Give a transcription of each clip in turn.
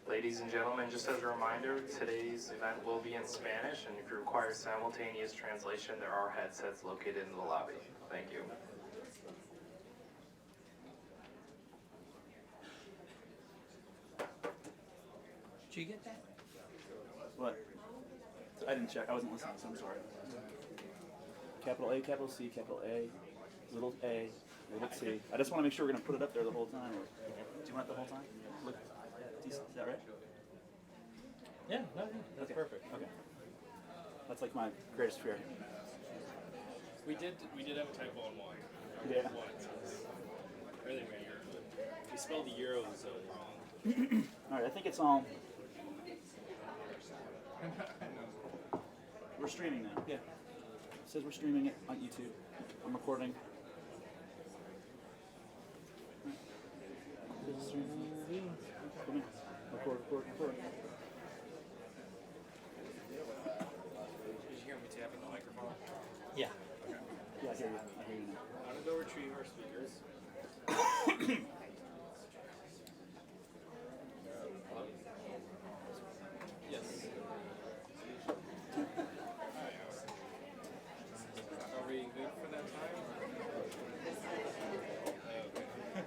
Ladies and gentlemen, just as a reminder, today's event will be in Spanish, and if you require simultaneous translation, there are headsets located in the lobby. Thank you. Did you get that? What? I didn't check. I wasn't listening, so I'm sorry. Capital A, capital C, capital A, little C. I just want to make sure we're going to put it up there the whole time. Or, do you want it the whole time? Look, is that right? Yeah, no, that's perfect. Okay. That's like my greatest fear. We did have a typo on one. Yeah. Earlier, we spelled the Euros wrong. All right, I think it's all. We're streaming now. Yeah. It says we're streaming it on YouTube. I'm recording. Come in. Record. Did you hear me tapping the microphone? Yeah. Okay. Yeah, I hear you now. How to go retrieve our speakers? Yes. Are we good for that time? Okay.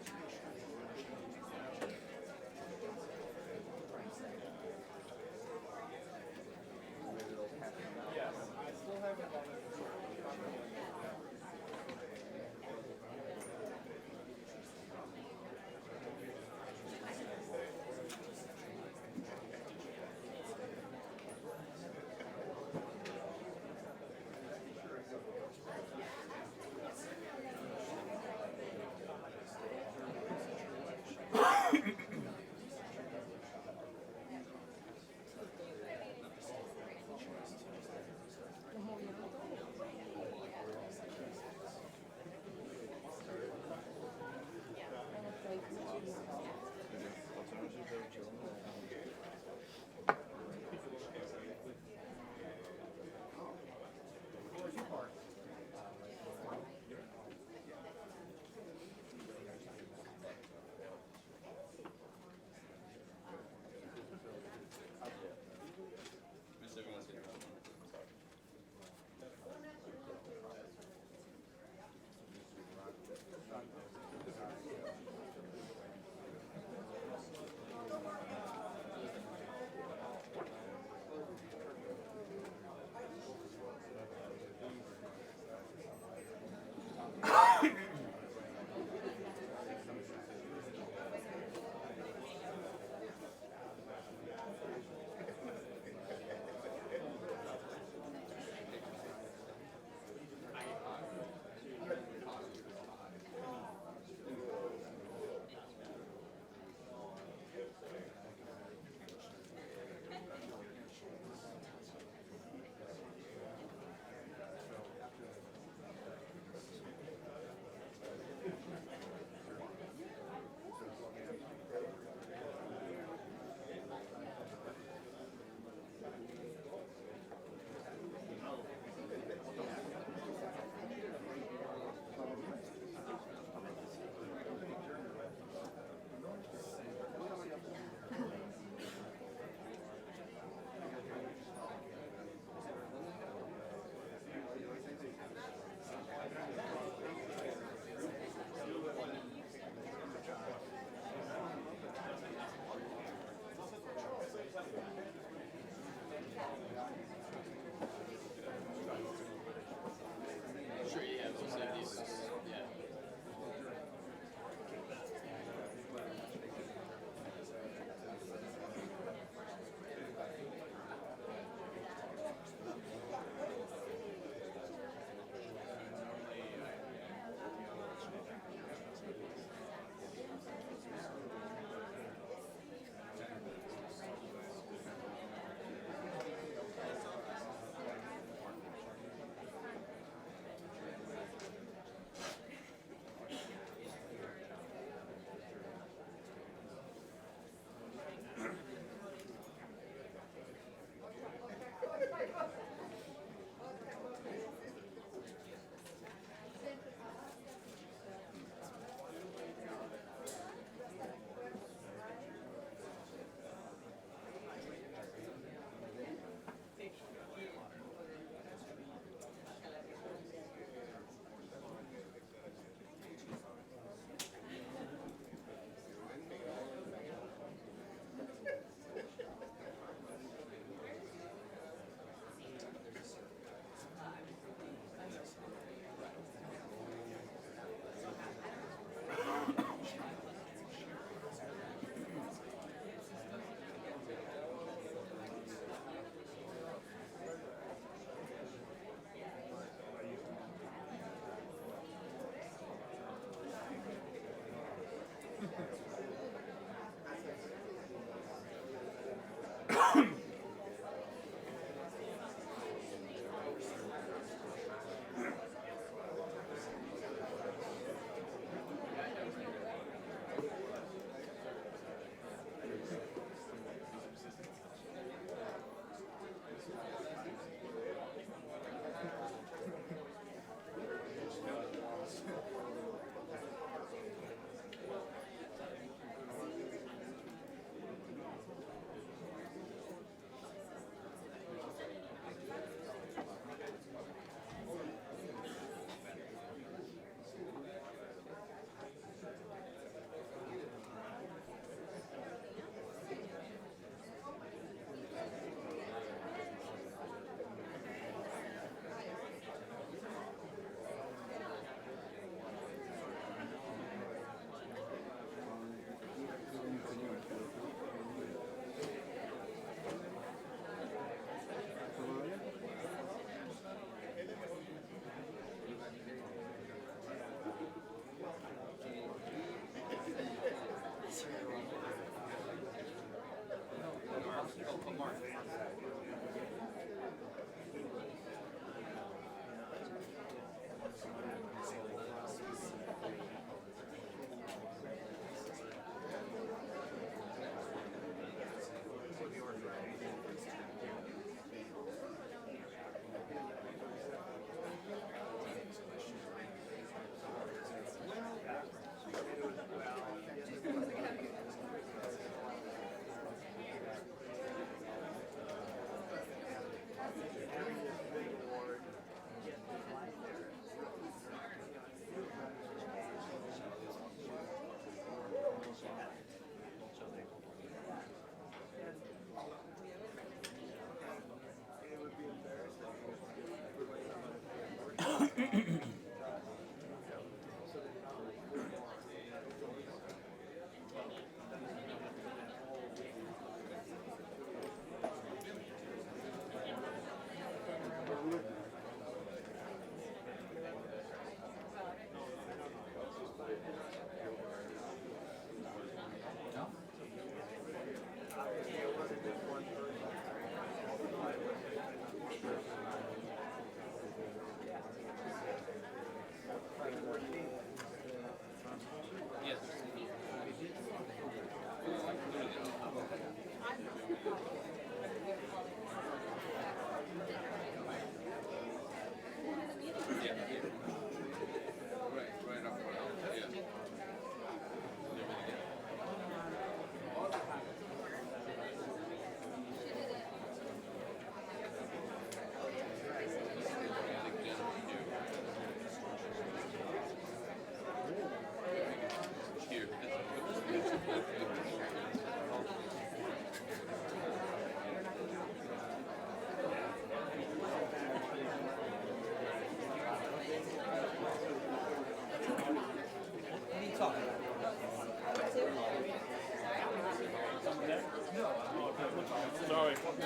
Sorry.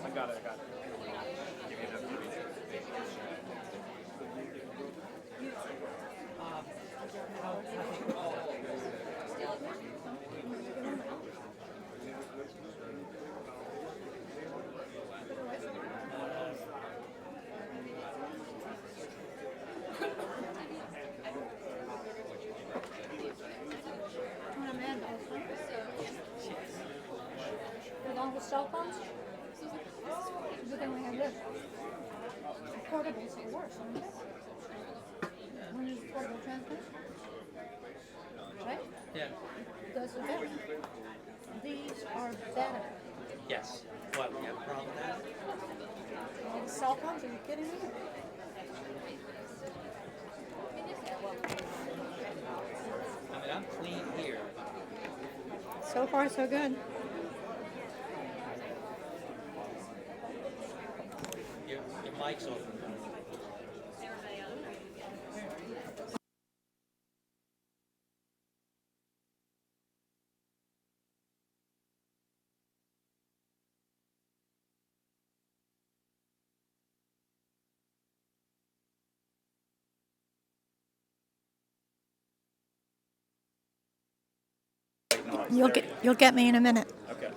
I got it. With all the cell phones? But then we have this. Portables are worse, aren't they? One is portable transmitter. Right? Yeah. Those are better. These are better. Yes. What? You have a problem with that? All the cell phones, are you kidding me? I mean, I'm clean here. So far, so good. Your mic's open. You'll get me in a minute. Okay.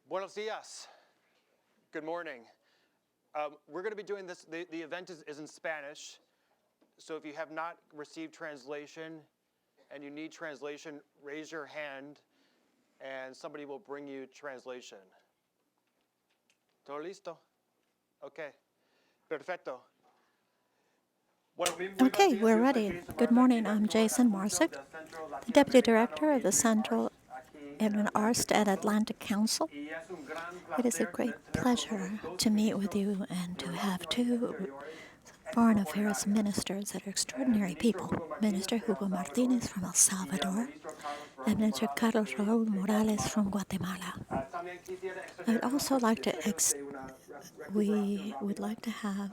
Buenos dias. Good morning. We're going to be doing this. The event is in Spanish. So if you have not received translation and you need translation, raise your hand and somebody will bring you translation. ¿Todo listo? Okay. Perfecto. Okay, we're ready. Good morning. I'm Jason Marczak, the Deputy Director of the Central Edwin Arsht at Atlantic Council. It is a great pleasure to meet with you and to have two foreign affairs ministers that are extraordinary people. Minister Hugo Martinez from El Salvador and Minister Raúl Morales from Guatemala. I would also like to we would like to have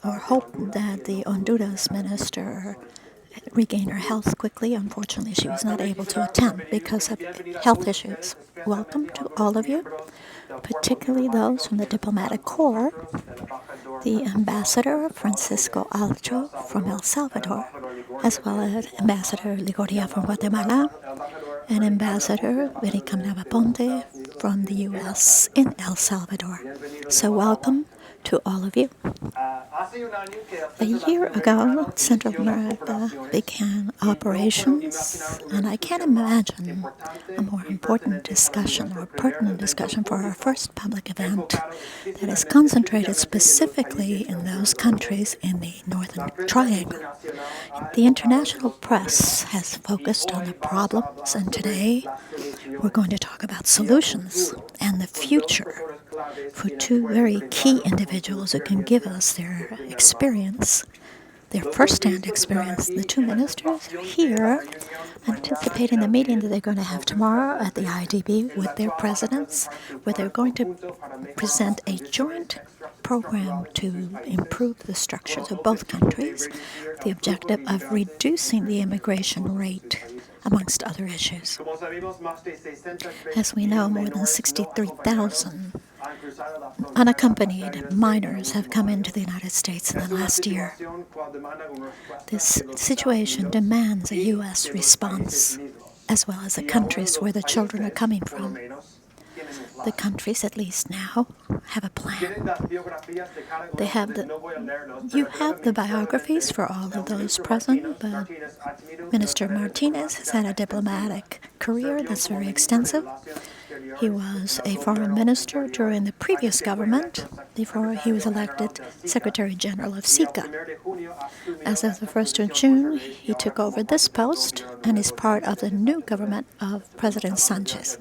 or hope that the Honduras minister regain her health quickly. Unfortunately, she was not able to attend because of health issues. Welcome to all of you, particularly those from the diplomatic corps the Ambassador Francisco Alcho from El Salvador, as well as Ambassador Ligoria from Guatemala, and Ambassador Vericam Ponte from the U.S. in El Salvador. So welcome to all of you. A year ago, Central America began operations, and I can't imagine a more important discussion or pertinent discussion for our first public event that is concentrated specifically in those countries in the Northern Triangle. The international press has focused on the problems, and today we're going to talk about solutions and the future for two very key individuals who can give us their experience, their first-hand experience. The two ministers are here anticipating the meeting that they're going to have tomorrow at the IDB with their presidents, where they're going to present a joint program to improve the structures of both countries, the objective of reducing the immigration rate, amongst other issues. As we know, more than 63,000 unaccompanied minors have come into the United States in the last year. This situation demands a U.S. response, as well as the countries where the children are coming from. The countries, at least now, have a plan. They have you have the biographies for all of those present, but Minister Martinez has had a diplomatic career that's very extensive. He was a foreign minister during the previous government before he was elected Secretary General of SICA. As of the 1st of June, he took over this post and is part of the new government of President Sanchez.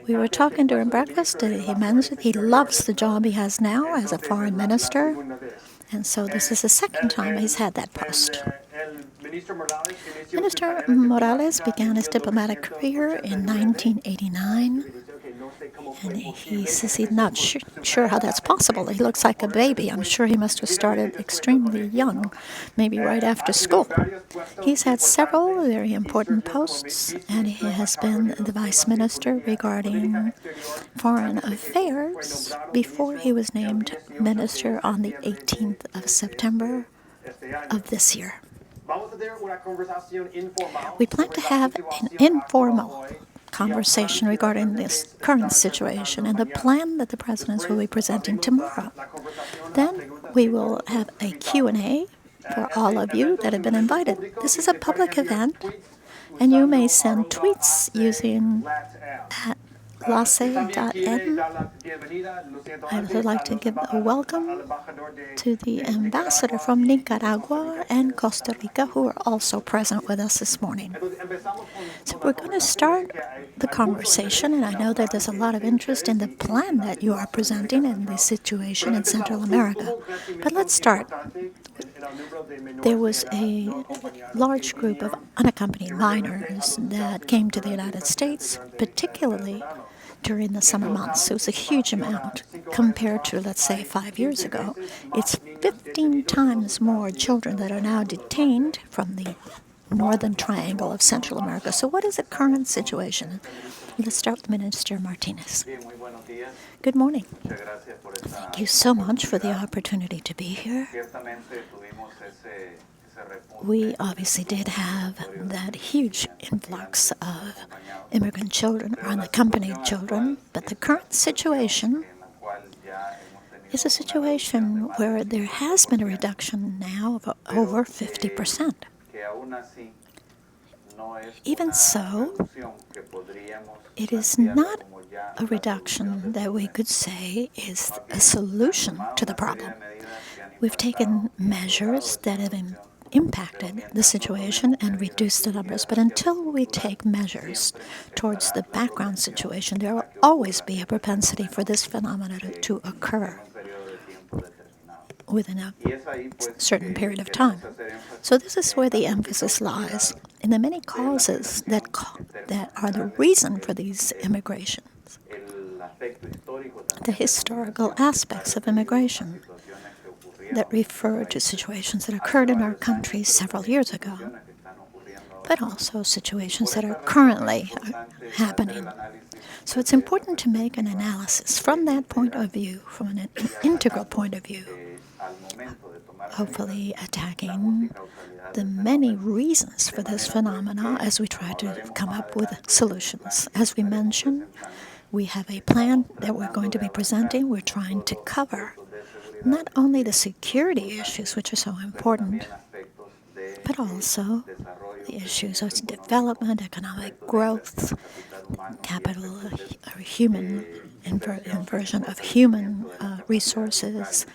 We were talking during breakfast, he mentioned he loves the job he has now as a foreign minister, and so this is the second time he's had that post. Minister Morales began his diplomatic career in 1989, and he says he's not sure how that's possible. He looks like a baby. I'm sure he must have started extremely young, maybe right after school. He's had several very important posts, and he has been the vice minister regarding foreign affairs before he was named minister on the 18th of September of this year. We plan to have an informal conversation regarding this current situation and the plan that the presidents will be presenting tomorrow. Then we will have a Q&A for all of you that have been invited. This is a public event, and you may send tweets using @lace.n. I would like to give a welcome to the ambassador from Nicaragua and Costa Rica, who are also present with us this morning. So we're going to start the conversation, and I know that there's a lot of interest in the plan that you are presenting and the situation in Central America. But let's start. There was a large group of unaccompanied minors that came to the United States, particularly during the summer months. It was a huge amount compared to, let's say, 5 years ago. It's 15 times more children that are now detained from the Northern Triangle of Central America. So what is the current situation? Let's start with Minister Martinez. Good morning. Thank you so much for the opportunity to be here. We obviously did have that huge influx of immigrant children or unaccompanied children, but the current situation is a situation where there has been a reduction now of over 50%. Even so, it is not a reduction that we could say is a solution to the problem. We've taken measures that have impacted the situation and reduced the numbers, but until we take measures towards the background situation, there will always be a propensity for this phenomenon to occur within a certain period of time. So this is where the emphasis lies in the many causes that are the reason for these immigrations, the historical aspects of immigration that refer to situations that occurred in our country several years ago, but also situations that are currently happening. So it's important to make an analysis from that point of view, from an integral point of view, hopefully attacking the many reasons for this phenomena as we try to come up with solutions. As we mentioned, we have a plan that we're going to be presenting. We're trying to cover not only the security issues, which are so important, but also the issues of development, economic growth, capital or human inversion of human resources,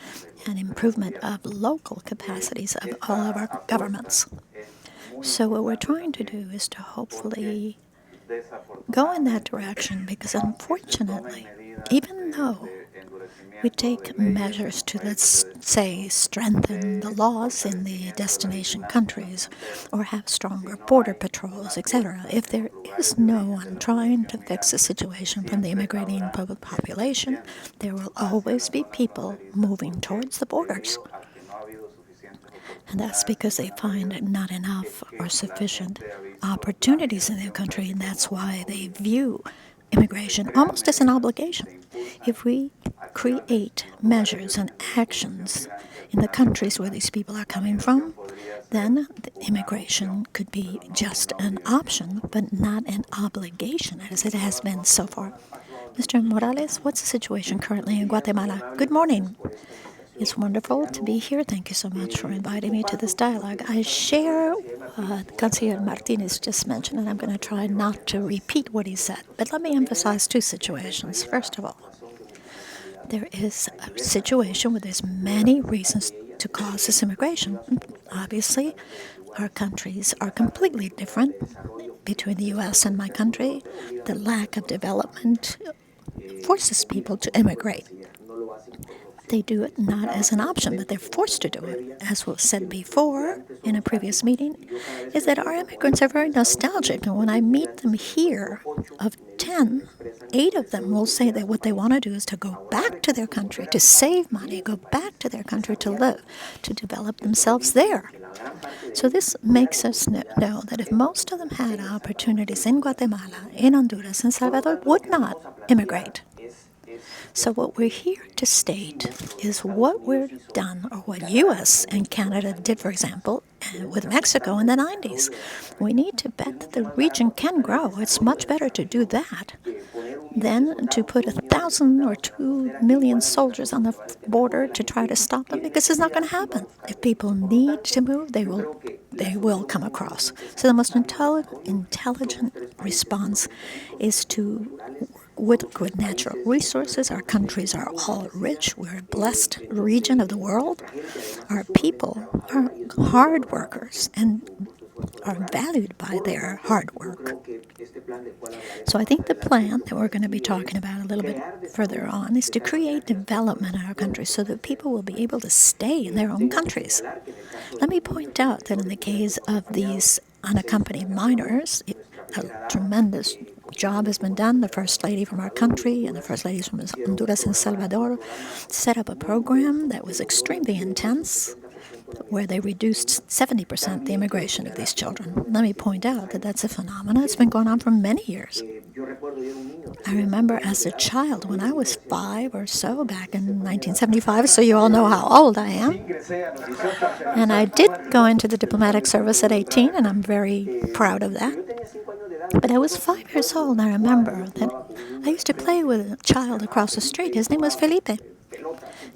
and improvement of local capacities of all of our governments. So what we're trying to do is to hopefully go in that direction, because unfortunately, even though we take measures to, let's say, strengthen the laws in the destination countries or have stronger border patrols, etc., if there is no one trying to fix the situation from the immigrating public population, there will always be people moving towards the borders. And that's because they find not enough or sufficient opportunities in their country, and that's why they view immigration almost as an obligation. If we create measures and actions in the countries where these people are coming from, then the immigration could be just an option, but not an obligation, as it has been so far. Mr. Morales, what's the situation currently in Guatemala? Good morning. It's wonderful to be here. Thank you so much for inviting me to this dialogue. I share what Hugo Martinez just mentioned, and I'm going to try not to repeat what he said. But let me emphasize two situations. First of all, there is a situation where there's many reasons to cause this immigration. Obviously, our countries are completely different between the U.S. and my country. The lack of development forces people to immigrate. They do it not as an option, but they're forced to do it. As was said before in a previous meeting, is that our immigrants are very nostalgic. And when I meet them here, of 10, 8 of them will say that what they want to do is to go back to their country, to save money, go back to their country to live, to develop themselves there. So this makes us know that if most of them had opportunities in Guatemala, in Honduras, and Salvador, would not immigrate. So what we're here to state is what we've done, or what U.S. and Canada did, for example, with Mexico in the 90s. We need to bet that the region can grow. It's much better to do that than to put 1,000 or 2 million soldiers on the border to try to stop them, because it's not going to happen. If people need to move, they will come across. So the most intelligent response is to with good natural resources. Our countries are all rich. We're a blessed region of the world. Our people are hard workers and are valued by their hard work. So I think the plan that we're going to be talking about a little bit further on is to create development in our countries so that people will be able to stay in their own countries. Let me point out that in the case of these unaccompanied minors, a tremendous job has been done. The First Lady from our country and the First Ladies from Honduras and Salvador set up a program that was extremely intense, where they reduced 70% the immigration of these children. Let me point out that that's a phenomenon that's been going on for many years. I remember as a child, when I was 5 or so, back in 1975, so you all know how old I am, and I did go into the diplomatic service at 18, and I'm very proud of that. But I was 5 years old, and I remember that I used to play with a child across the street. His name was Felipe.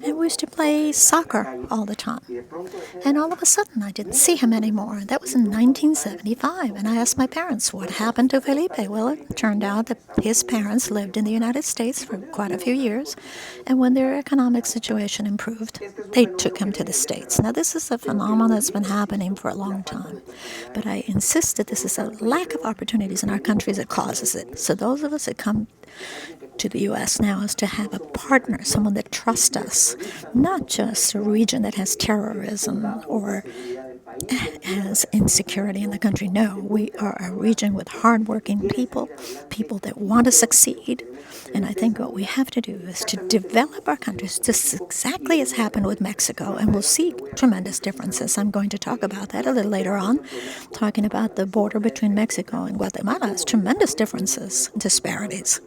And we used to play soccer all the time. And all of a sudden, I didn't see him anymore. That was in 1975. And I asked my parents, what happened to Felipe? Well, it turned out that his parents lived in the United States for quite a few years. And when their economic situation improved, they took him to the States. Now, this is a phenomenon that's been happening for a long time. But I insist that this is a lack of opportunities in our countries that causes it. So those of us that come to the U.S. now is to have a partner, someone that trusts us, not just a region that has terrorism or has insecurity in the country. No, we are a region with hardworking people, people that want to succeed. And I think what we have to do is to develop our countries just exactly as happened with Mexico, and we'll see tremendous differences. I'm going to talk about that a little later on, talking about the border between Mexico and Guatemala. There's tremendous differences, disparities.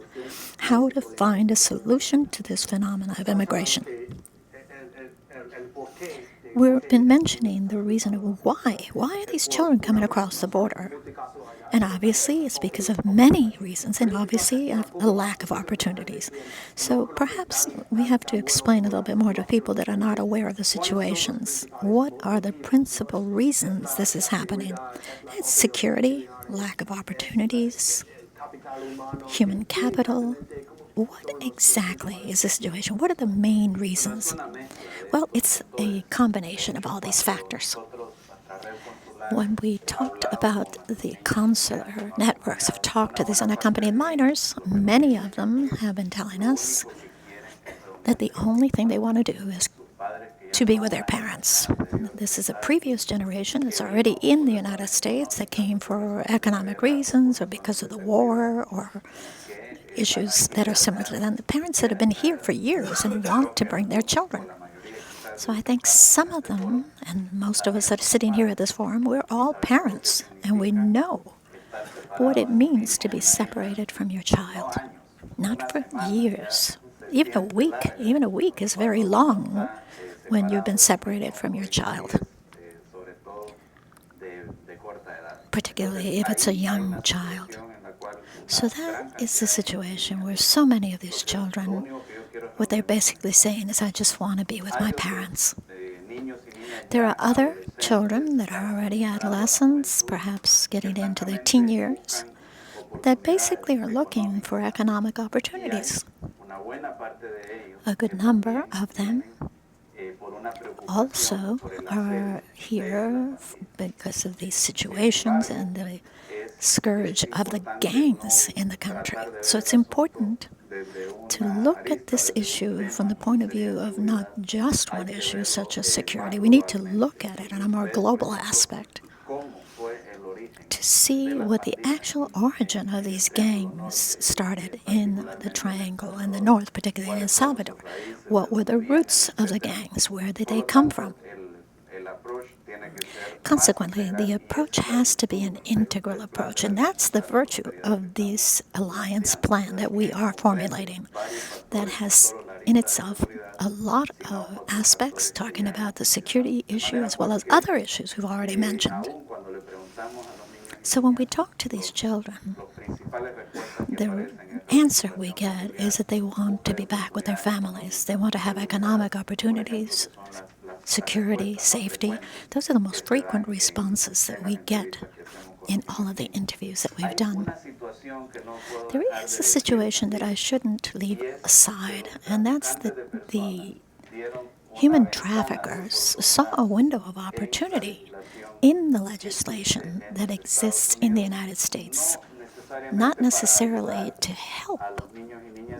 How to find a solution to this phenomenon of immigration. we've been mentioning the reason of why. Why are these children coming across the border? And obviously, it's because of many reasons, and obviously a lack of opportunities. So perhaps we have to explain a little bit more to people that are not aware of the situations. What are the principal reasons this is happening? It's security, lack of opportunities, human capital. What exactly is the situation? What are the main reasons? Well, it's a combination of all these factors. When we talked about the consular networks, have talked to these unaccompanied minors, many of them have been telling us that the only thing they want to do is to be with their parents. This is a previous generation that's already in the United States that came for economic reasons or because of the war or issues that are similar to them. The parents that have been here for years and want to bring their children. So I think some of them, and most of us that are sitting here at this forum, we're all parents, and we know what it means to be separated from your child. Not for years. Even a week is very long when you've been separated from your child. Particularly if it's a young child. So that is the situation where so many of these children, what they're basically saying is, I just want to be with my parents. There are other children that are already adolescents, perhaps getting into their teen years, that basically are looking for economic opportunities. A good number of them also are here because of these situations and the scourge of the gangs in the country. So it's important to look at this issue from the point of view of not just one issue such as security. We need to look at it on a more global aspect to see what the actual origin of these gangs started in the Triangle in the north, particularly in Salvador. What were the roots of the gangs? Where did they come from? Consequently, the approach has to be an integral approach, and that's the virtue of this alliance plan that we are formulating that has in itself a lot of aspects talking about the security issue as well as other issues we've already mentioned. So when we talk to these children, the answer we get is that they want to be back with their families. They want to have economic opportunities, security, safety. Those are the most frequent responses that we get in all of the interviews that we've done. There is a situation that I shouldn't leave aside, and that's that the human traffickers saw a window of opportunity in the legislation that exists in the United States, not necessarily to help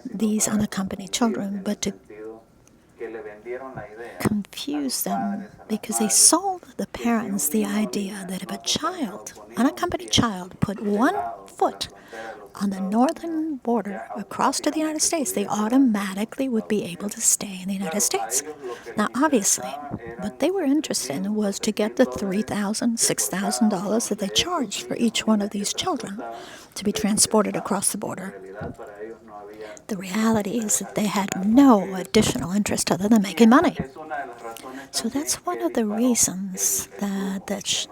these unaccompanied children, but to confuse them because they sold the parents the idea that if a child, unaccompanied child, put one foot on the northern border across to the United States, they automatically would be able to stay in the United States. Now, obviously, what they were interested in was to get the $3,000, $6,000 that they charged for each one of these children to be transported across the border. The reality is that they had no additional interest other than making money. So that's one of the reasons that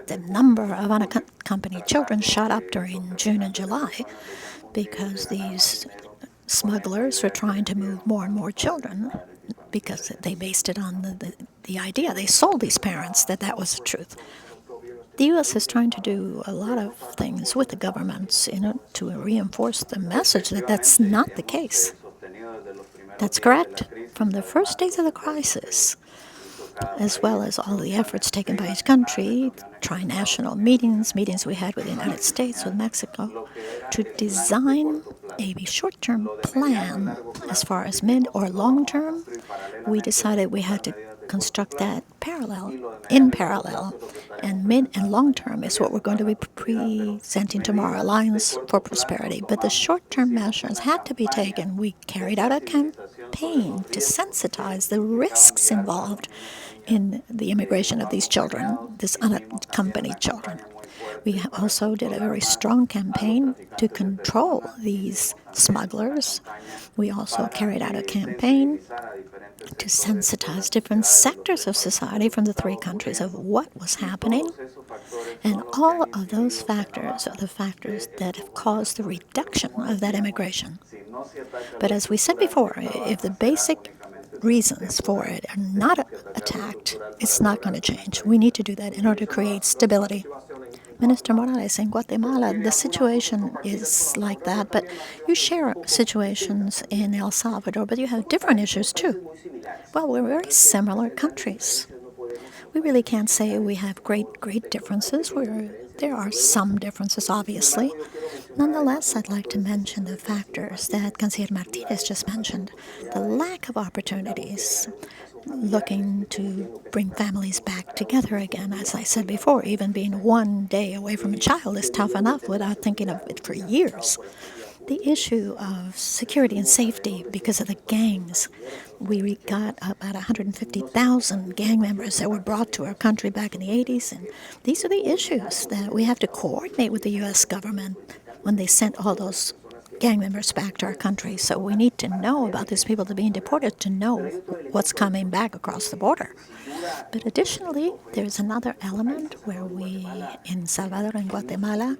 the number of unaccompanied children shot up during June and July, because these smugglers were trying to move more and more children because they based it on the idea. They sold these parents that was the truth. The U.S. is trying to do a lot of things with the governments to reinforce the message that that's not the case. That's correct. From the first days of the crisis, as well as all the efforts taken by each country, tri-national meetings we had with the United States, with Mexico, to design a short-term plan as far as mid or long-term, we decided we had to construct that in parallel. And mid and long term is what we're going to be presenting tomorrow, Alliance for Prosperity. But the short-term measures had to be taken. We carried out a campaign to sensitize the risks involved in the immigration of these children, these unaccompanied children. We also did a very strong campaign to control these smugglers. We also carried out a campaign to sensitize different sectors of society from the three countries of what was happening. And all of those factors are the factors that have caused the reduction of that immigration. But as we said before, if the basic reasons for it are not attacked, it's not going to change. We need to do that in order to create stability. Minister Morales, in Guatemala, the situation is like that, but you share situations in El Salvador, but you have different issues too. Well, we're very similar countries. We really can't say we have great differences. There are some differences, obviously. Nonetheless, I'd like to mention the factors that Canciller Martinez just mentioned. The lack of opportunities, looking to bring families back together again. As I said before, even being one day away from a child is tough enough without thinking of it for years. The issue of security and safety because of the gangs. We got about 150,000 gang members that were brought to our country back in the 80s, and these are the issues that we have to coordinate with the U.S. government when they sent all those gang members back to our country. So we need to know about these people that are being deported to know what's coming back across the border. But additionally, there's another element where we, in Salvador and Guatemala,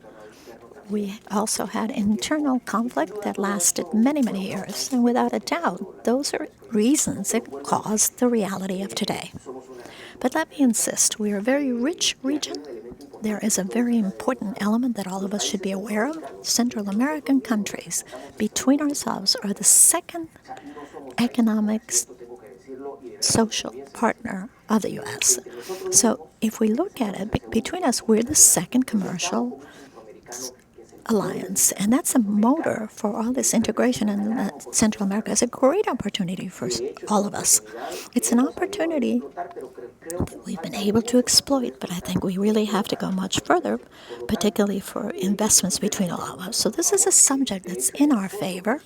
we also had internal conflict that lasted many years. And without a doubt, those are reasons that caused the reality of today. But let me insist, we are a very rich region. There is a very important element that all of us should be aware of. Central American countries, between ourselves, are the second economic, social partner of the U.S. So if we look at it, between us, we're the second commercial alliance, and that's a motor for all this integration in Central America. It's a great opportunity for all of us. It's an opportunity that we've been able to exploit, but I think we really have to go much further, particularly for investments between all of us. So this is a subject that's in our favor.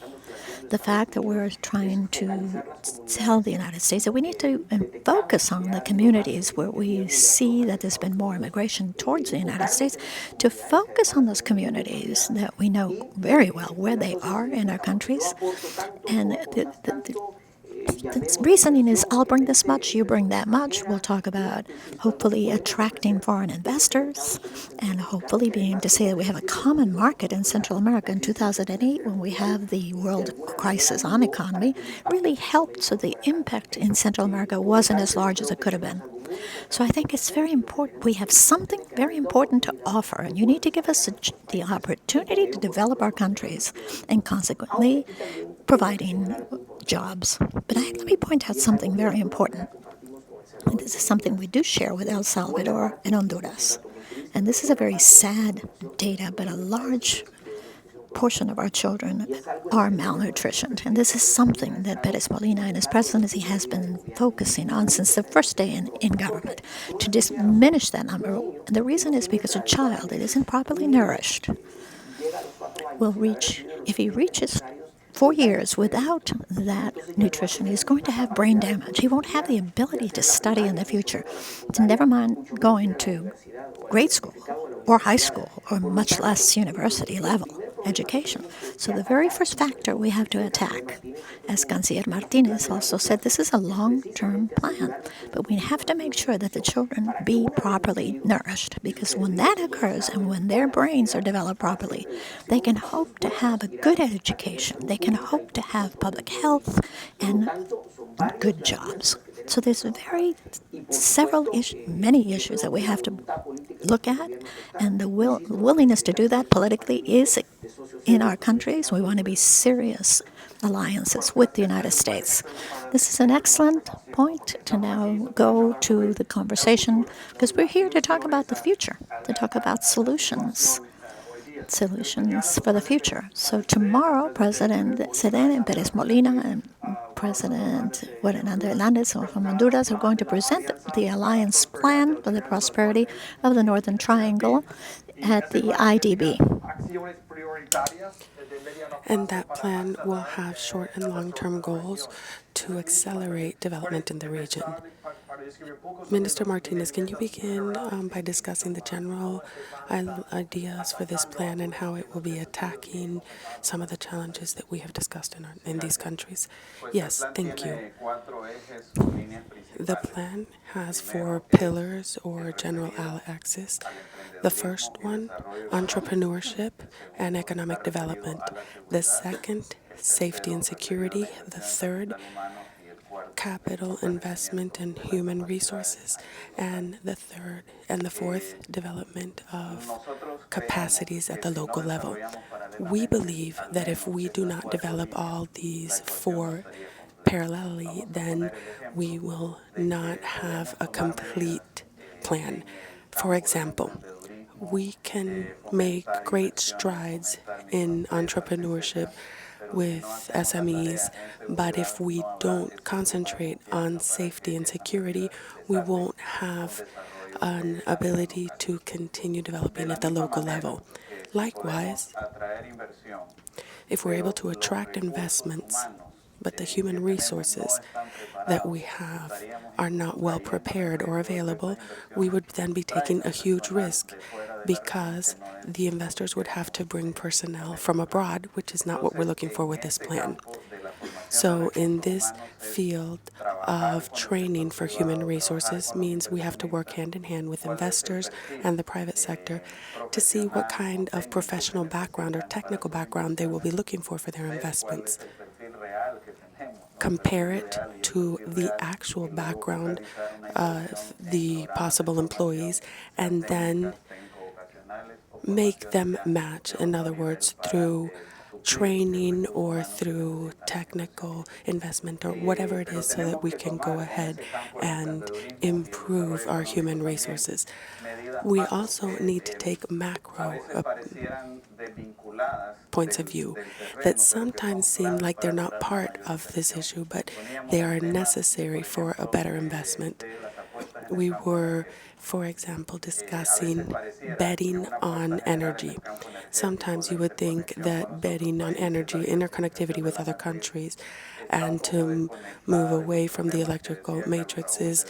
The fact that we're trying to tell the United States that we need to focus on the communities where we see that there's been more immigration towards the United States, to focus on those communities that we know very well where they are in our countries. And the reasoning is, I'll bring this much, you bring that much. We'll talk about hopefully attracting foreign investors and hopefully being able to say that we have a common market in Central America. In 2008, when we have the world crisis on economy, really helped so the impact in Central America wasn't as large as it could have been. So I think it's very important. We have something very important to offer, and you need to give us the opportunity to develop our countries and consequently providing jobs. But let me point out something very important. And this is something we do share with El Salvador and Honduras. And this is a very sad data, but a large portion of our children are malnutritioned. And this is something that Pérez Molina and his presidency has been focusing on since the first day in government, to diminish that number. And the reason is because a child that isn't properly nourished will reach, if he reaches 4 years without that nutrition, he's going to have brain damage. He won't have the ability to study in the future, to never mind going to grade school or high school or much less university level education. So the very first factor we have to attack, as Canciller Martinez also said, this is a long-term plan, but we have to make sure that the children be properly nourished, because when that occurs and when their brains are developed properly, they can hope to have a good education, they can hope to have public health and good jobs. So there's many issues that we have to look at, and the willingness to do that politically is in our countries. We want to be serious alliances with the United States. This is an excellent point to now go to the conversation, because we're here to talk about the future, to talk about solutions for the future. So tomorrow, President Zedén and Pérez Molina and President Hernández from Honduras are going to present the alliance plan for the prosperity of the Northern Triangle at the IDB. And that plan will have short and long-term goals to accelerate development in the region. Minister Martinez, can you begin by discussing the general ideas for this plan and how it will be attacking some of the challenges that we have discussed in these countries? Yes, thank you. The plan has 4 pillars or general axis. The first one, entrepreneurship and economic development. The second, safety and security. The third, capital investment and human resources. And the fourth, development of capacities at the local level. We believe that if we do not develop all these 4 parallelly, then we will not have a complete plan. For example, we can make great strides in entrepreneurship with SMEs, but if we don't concentrate on safety and security, we won't have an ability to continue developing at the local level. Likewise, if we're able to attract investments, but the human resources that we have are not well prepared or available, we would then be taking a huge risk because the investors would have to bring personnel from abroad, which is not what we're looking for with this plan. So in this field of training for human resources means we have to work hand in hand with investors and the private sector to see what kind of professional background or technical background they will be looking for their investments. Compare it to the actual background of the possible employees and then make them match, in other words, through training or through technical investment or whatever it is, so that we can go ahead and improve our human resources. We also need to take macro points of view that sometimes seem like they're not part of this issue, but they are necessary for a better investment. We were, for example, discussing betting on energy. Sometimes you would think that betting on energy, interconnectivity with other countries, and to move away from the electrical matrix is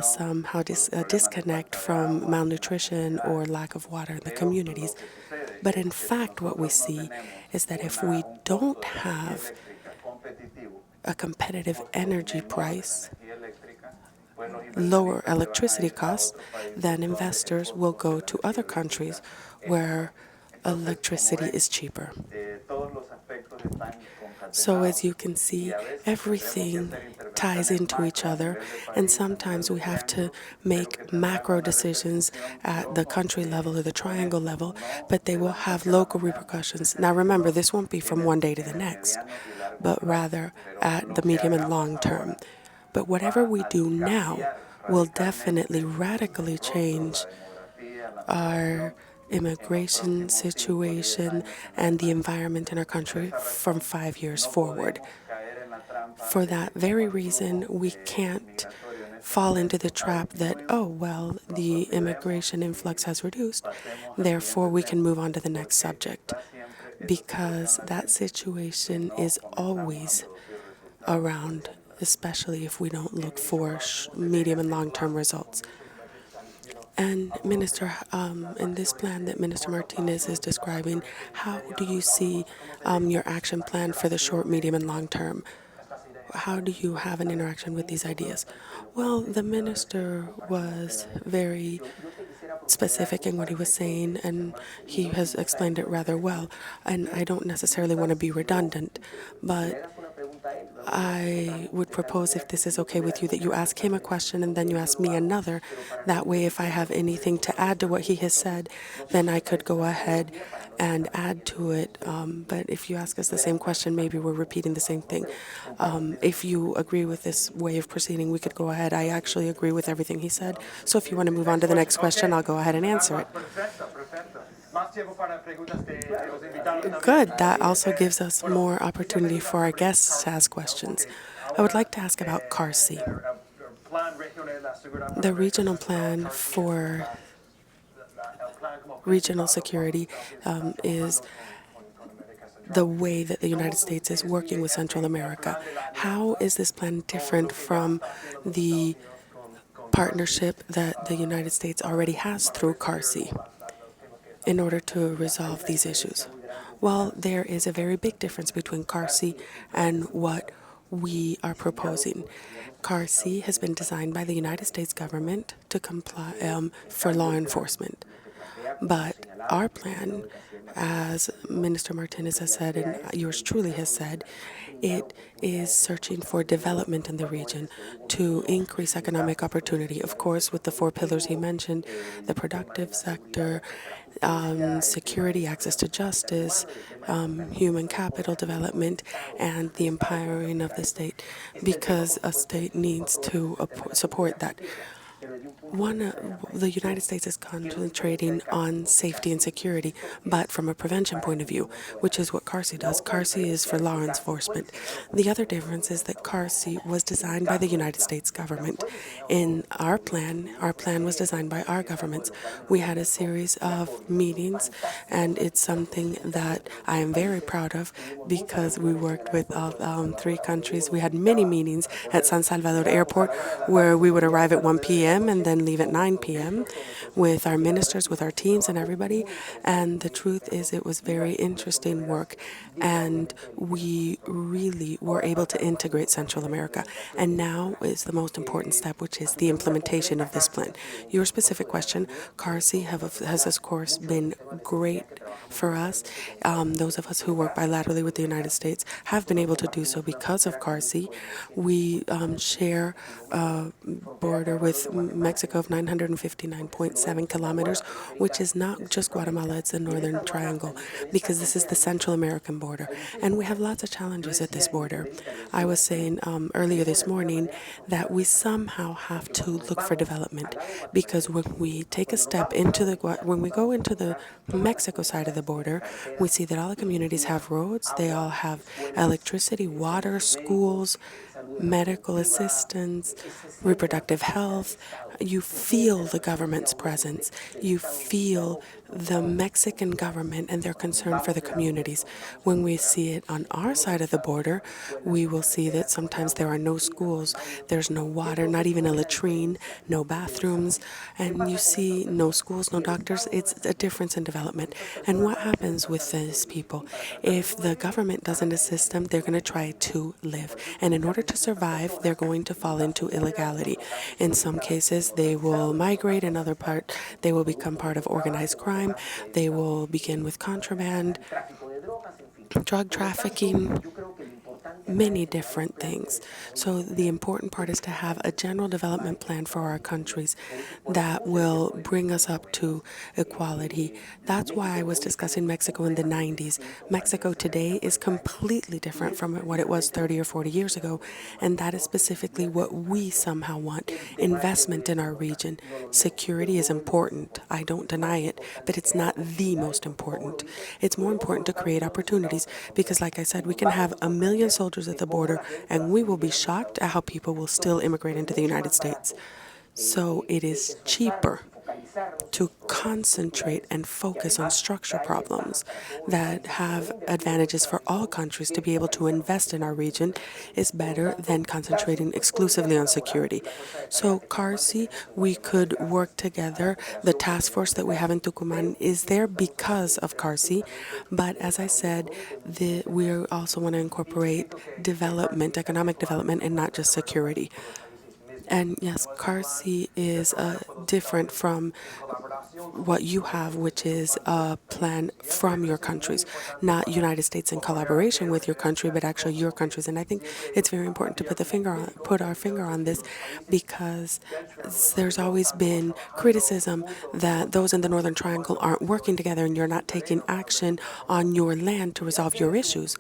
somehow a disconnect from malnutrition or lack of water in the communities. But in fact, what we see is that if we don't have a competitive energy price, lower electricity costs, then investors will go to other countries where electricity is cheaper. So as you can see, everything ties into each other, and sometimes we have to make macro decisions at the country level or the triangle level, but they will have local repercussions. Now remember, this won't be from one day to the next, but rather at the medium and long term. But whatever we do now will definitely radically change our immigration situation and the environment in our country from 5 years forward. For that very reason, we can't fall into the trap that, oh, well, the immigration influx has reduced, therefore we can move on to the next subject, because that situation is always around, especially if we don't look for medium and long-term results. And Minister, in this plan that Minister Martinez is describing, how do you see your action plan for the short, medium, and long term? How do you have an interaction with these ideas? Well, the minister was very specific in what he was saying, and he has explained it rather well. And I don't necessarily want to be redundant, but I would propose, if this is okay with you, that you ask him a question and then you ask me another. That way, if I have anything to add to what he has said, then I could go ahead and add to it. But if you ask us the same question, maybe we're repeating the same thing. If you agree with this way of proceeding, we could go ahead. I actually agree with everything he said. So if you want to move on to the next question, I'll go ahead and answer it. Good. That also gives us more opportunity for our guests to ask questions. I would like to ask about CARSI. The regional plan for regional security is the way that the United States is working with Central America. How is this plan different from the partnership that the United States already has through CARSI in order to resolve these issues. Well, there is a very big difference between CARSI and what we are proposing. CARSI has been designed by the United States government to comply for law enforcement. But our plan, as Minister Martinez has said and yours truly has said, it is searching for development in the region to increase economic opportunity. Of course, with the 4 pillars he mentioned, the productive sector, security, access to justice, human capital development, and the empowering of the state, because a state needs to support that. The United States is concentrating on safety and security, but from a prevention point of view, which is what CARSI does. CARSI is for law enforcement. The other difference is that CARSI was designed by the United States government. In our plan was designed by our governments. We had a series of meetings, and it's something that I am very proud of because we worked with all 3 countries. We had many meetings at San Salvador Airport where we would arrive at 1 p.m. and then leave at 9 p.m. with our ministers, with our teams and everybody. And the truth is it was very interesting work. And we really were able to integrate Central America. And now is the most important step, which is the implementation of this plan. Your specific question, CARSI has, of course, been great for us. Those of us who work bilaterally with the United States have been able to do so because of CARSI. We share a border with Mexico of 959.7 kilometers, which is not just Guatemala, it's the Northern Triangle, because this is the Central American border. And we have lots of challenges at this border. I was saying earlier this morning that we somehow have to look for development, because when we take a step when we go into the Mexico side of the border, we see that all the communities have roads, they all have electricity, water, schools, medical assistance, reproductive health. You feel the government's presence. You feel the Mexican government and their concern for the communities. When we see it on our side of the border, we will see that sometimes there are no schools, there's no water, not even a latrine, no bathrooms, and you see no schools, no doctors. It's a difference in development. And what happens with these people? If the government doesn't assist them, they're going to try to live. And in order to survive, they're going to fall into illegality. In some cases, they will migrate. In other part, they will become part of organized crime. They will begin with contraband, drug trafficking, many different things. So the important part is to have a general development plan for our countries that will bring us up to equality. That's why I was discussing Mexico in the 90s. Mexico today is completely different from what it was 30 or 40 years ago, and that is specifically what we somehow want: investment in our region. Security is important, I don't deny it, but it's not the most important. It's more important to create opportunities, because like I said, we can have 1 million soldiers at the border, and we will be shocked at how people will still immigrate into the United States. So it is cheaper to concentrate and focus on structural problems that have advantages for all countries. To be able to invest in our region is better than concentrating exclusively on security. So CARSI, we could work together. The task force that we have in Tucumán is there because of CARSI, but as I said, we also want to incorporate development, economic development, and not just security. And yes, CARSI is different from what you have, which is a plan from your countries, not United States in collaboration with your country, but actually your countries. And I think it's very important to put our finger on this, because there's always been criticism that those in the Northern Triangle aren't working together and you're not taking action on your land to resolve your issues.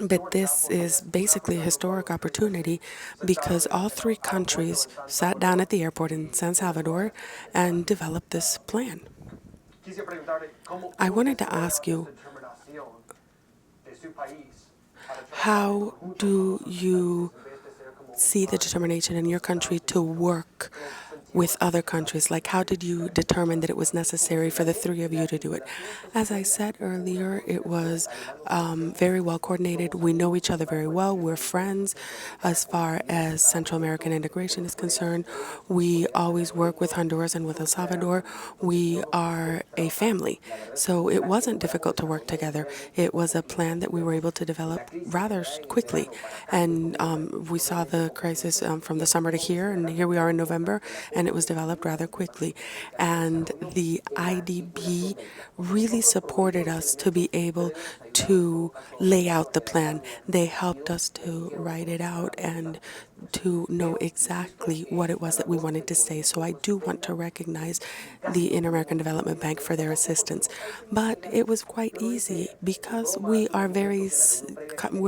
But this is basically a historic opportunity, because all 3 countries sat down at the airport in San Salvador and developed this plan. I wanted to ask you, how do you see the determination in your country to work with other countries? Like, how did you determine that it was necessary for the three of you to do it? As I said earlier, it was very well coordinated. We know each other very well. We're friends. As far as Central American integration is concerned, we always work with Honduras and with El Salvador. We are a family. So it wasn't difficult to work together. It was a plan that we were able to develop rather quickly. And we saw the crisis from the summer to here, and here we are in November, and it was developed rather quickly. And the IDB really supported us to be able to lay out the plan. They helped us to write it out and to know exactly what it was that we wanted to say. So I do want to recognize the Inter-American Development Bank for their assistance. But it was quite easy because we're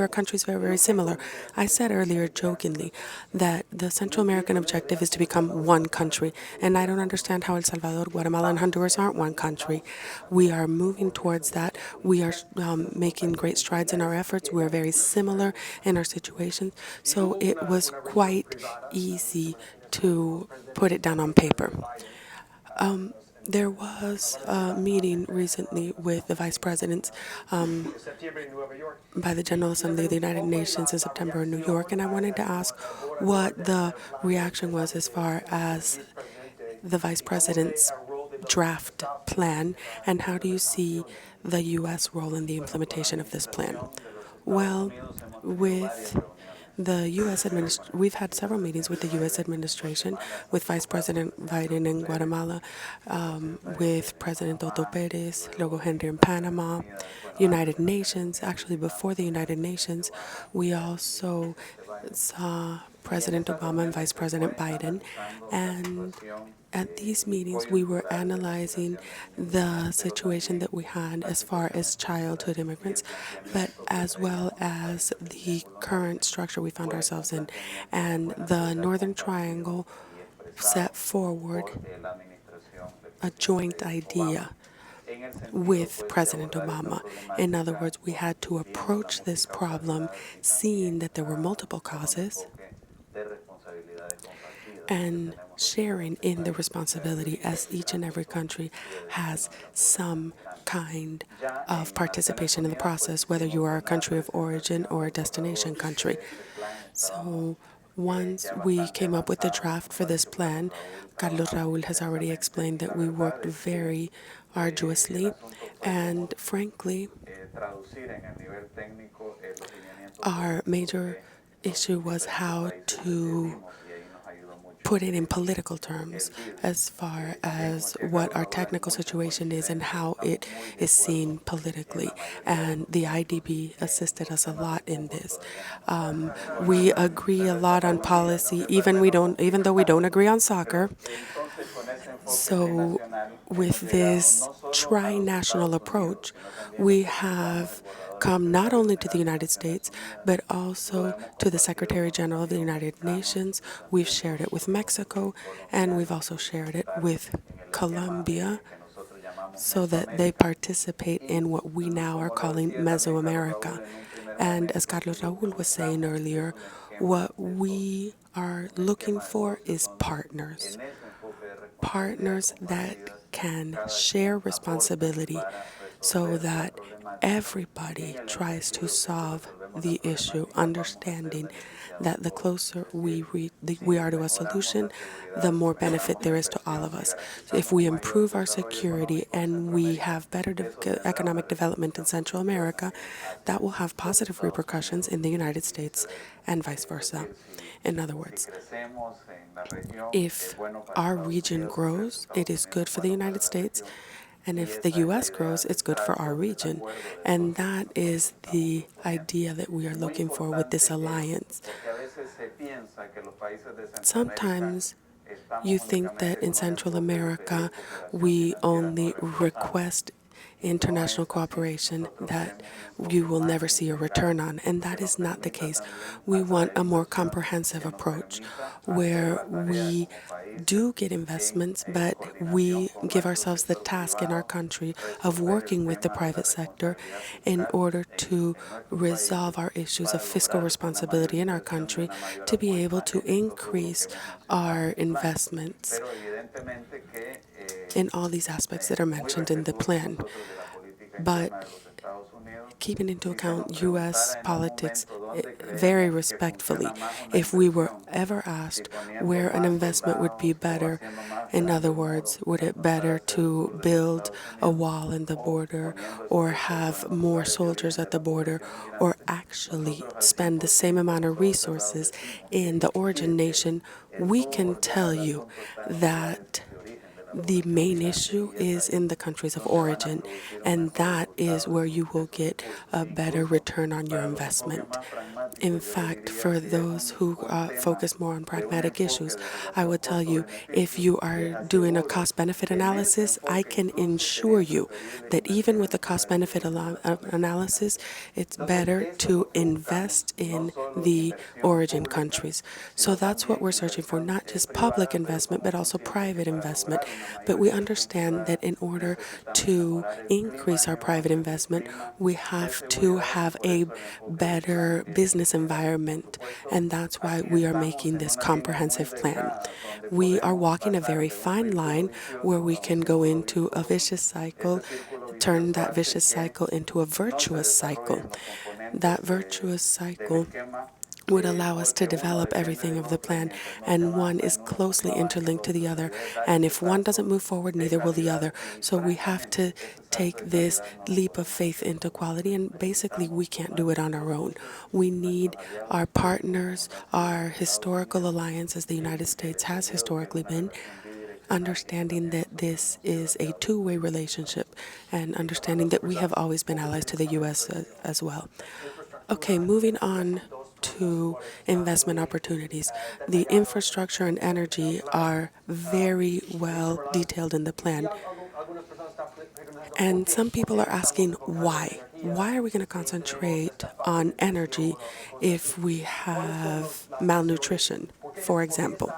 countries very, very similar. I said earlier jokingly that the Central American objective is to become one country. And I don't understand how El Salvador, Guatemala, and Honduras aren't one country. We are moving towards that. We are making great strides in our efforts. We're very similar in our situations. So it was quite easy to put it down on paper. There was a meeting recently with the vice presidents by the General Assembly of the United Nations in September in New York, and I wanted to ask what the reaction was as far as the vice president's draft plan, and how do you see the U.S. role in the implementation of this plan? Well, with the U.S. we've had several meetings with the U.S. administration, with Vice President Biden in Guatemala, with President Otto Perez, Logo Henry in Panama, United Nations. Actually, before the United Nations, we also saw President Obama and Vice President Biden, and at these meetings, we were analyzing the situation that we had as far as childhood immigrants, but as well as the current structure we found ourselves in. And the Northern Triangle set forward a joint idea with President Obama. In other words, we had to approach this problem seeing that there were multiple causes and sharing in the responsibility, as each and every country has some kind of participation in the process, whether you are a country of origin or a destination country. So once we came up with the draft for this plan, Carlos Raúl has already explained that we worked very arduously, and frankly, our major issue was how to put it in political terms as far as what our technical situation is and how it is seen politically. And the IDB assisted us a lot in this. We agree a lot on policy, even though we don't agree on soccer. So with this tri-national approach, we have come not only to the United States, but also to the Secretary General of the United Nations. We've shared it with Mexico, and we've also shared it with Colombia, so that they participate in what we now are calling Mesoamerica. And as Carlos Raúl was saying earlier, what we are looking for is partners. Partners that can share responsibility so that everybody tries to solve the issue, understanding that the closer we are to a solution, the more benefit there is to all of us. So if we improve our security and we have better economic development in Central America, that will have positive repercussions in the United States and vice versa. In other words, if our region grows, it is good for the United States, and if the U.S. grows, it's good for our region. And that is the idea that we are looking for with this alliance. Sometimes you think that in Central America, we only request international cooperation that you will never see a return on, and that is not the case. We want a more comprehensive approach where we do get investments, but we give ourselves the task in our country of working with the private sector in order to resolve our issues of fiscal responsibility in our country, to be able to increase our investments in all these aspects that are mentioned in the plan. But keeping into account U.S. politics very respectfully, if we were ever asked where an investment would be better, in other words, would it better to build a wall in the border or have more soldiers at the border or actually spend the same amount of resources in the origin nation, we can tell you that the main issue is in the countries of origin, and that is where you will get a better return on your investment. In fact, for those who focus more on pragmatic issues, I would tell you, if you are doing a cost-benefit analysis, I can ensure you that even with the cost-benefit analysis, it's better to invest in the origin countries. So that's what we're searching for, not just public investment, but also private investment. But we understand that in order to increase our private investment, we have to have a better business environment, and that's why we are making this comprehensive plan. We are walking a very fine line where we can go into a vicious cycle, turn that vicious cycle into a virtuous cycle. That virtuous cycle would allow us to develop everything of the plan, and one is closely interlinked to the other, and if one doesn't move forward, neither will the other. So we have to take this leap of faith into quality, and basically we can't do it on our own. We need our partners, our historical alliance, as the United States has historically been, understanding that this is a two-way relationship, and understanding that we have always been allies to the U.S. As well. Okay, moving on to investment opportunities. The infrastructure and energy are very well detailed in the plan. And some people are asking why. Why are we going to concentrate on energy if we have malnutrition, for example?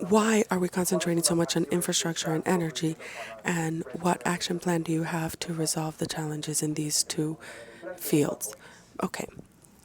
Why are we concentrating so much on infrastructure and energy? And what action plan do you have to resolve the challenges in these two fields? Okay,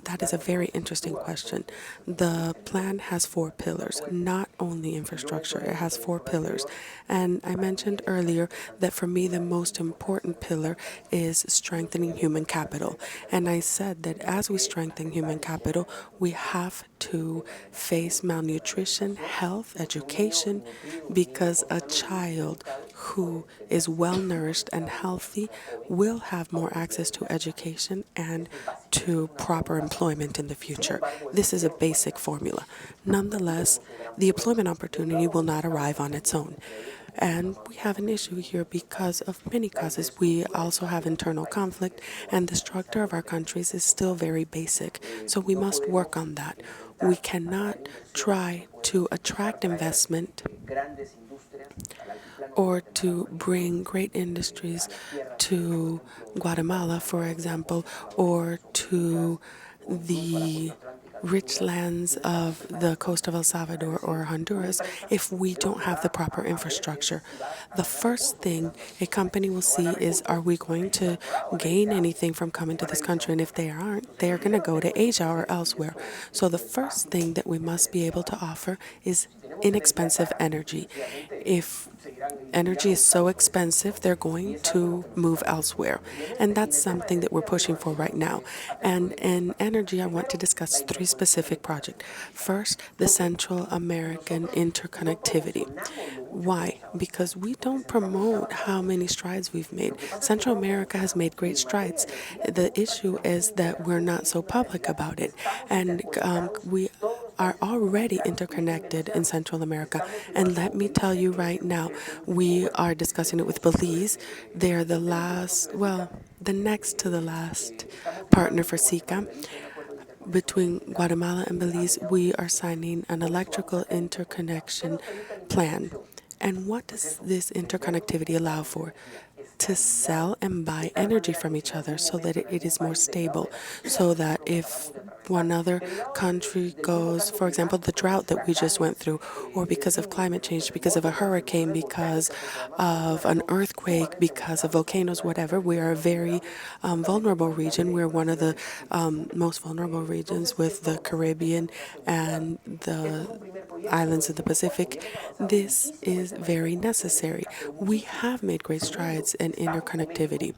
that is a very interesting question. The plan has 4 pillars, not only infrastructure, it has 4 pillars. And I mentioned earlier that for me the most important pillar is strengthening human capital. And I said that as we strengthen human capital, we have to face malnutrition, health, education, because a child who is well nourished and healthy will have more access to education and to proper employment in the future. This is a basic formula. Nonetheless, the employment opportunity will not arrive on its own. And we have an issue here because of many causes. We also have internal conflict, and the structure of our countries is still very basic. So we must work on that. We cannot try to attract investment or to bring great industries to Guatemala, for example, or to the rich lands of the coast of El Salvador or Honduras if we don't have the proper infrastructure. The first thing a company will see is, are we going to gain anything from coming to this country? And if they aren't, they are going to go to Asia or elsewhere. So the first thing that we must be able to offer is inexpensive energy. If energy is so expensive, they're going to move elsewhere. And that's something that we're pushing for right now. And in energy, I want to discuss 3 specific projects. First, the Central American interconnectivity. Why? Because we don't promote how many strides we've made. Central America has made great strides. The issue is that we're not so public about it. And we are already interconnected in Central America. And let me tell you right now, we are discussing it with Belize. They're the next to the last partner for SICA. Between Guatemala and Belize, we are signing an electrical interconnection plan. And what does this interconnectivity allow for? To sell and buy energy from each other so that it is more stable. So that if one other country goes, for example, the drought that we just went through, or because of climate change, because of a hurricane, because of an earthquake, because of volcanoes, whatever, we are a very vulnerable region. We're one of the most vulnerable regions with the Caribbean and the islands of the Pacific. This is very necessary. We have made great strides in interconnectivity.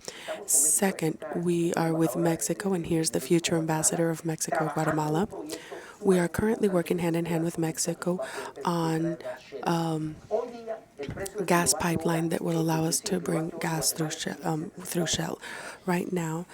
Second, we are with Mexico, and here's the future ambassador of Mexico, Guatemala. We are currently working hand in hand with Mexico on gas pipeline that will allow us to bring gas through Shell. Right now,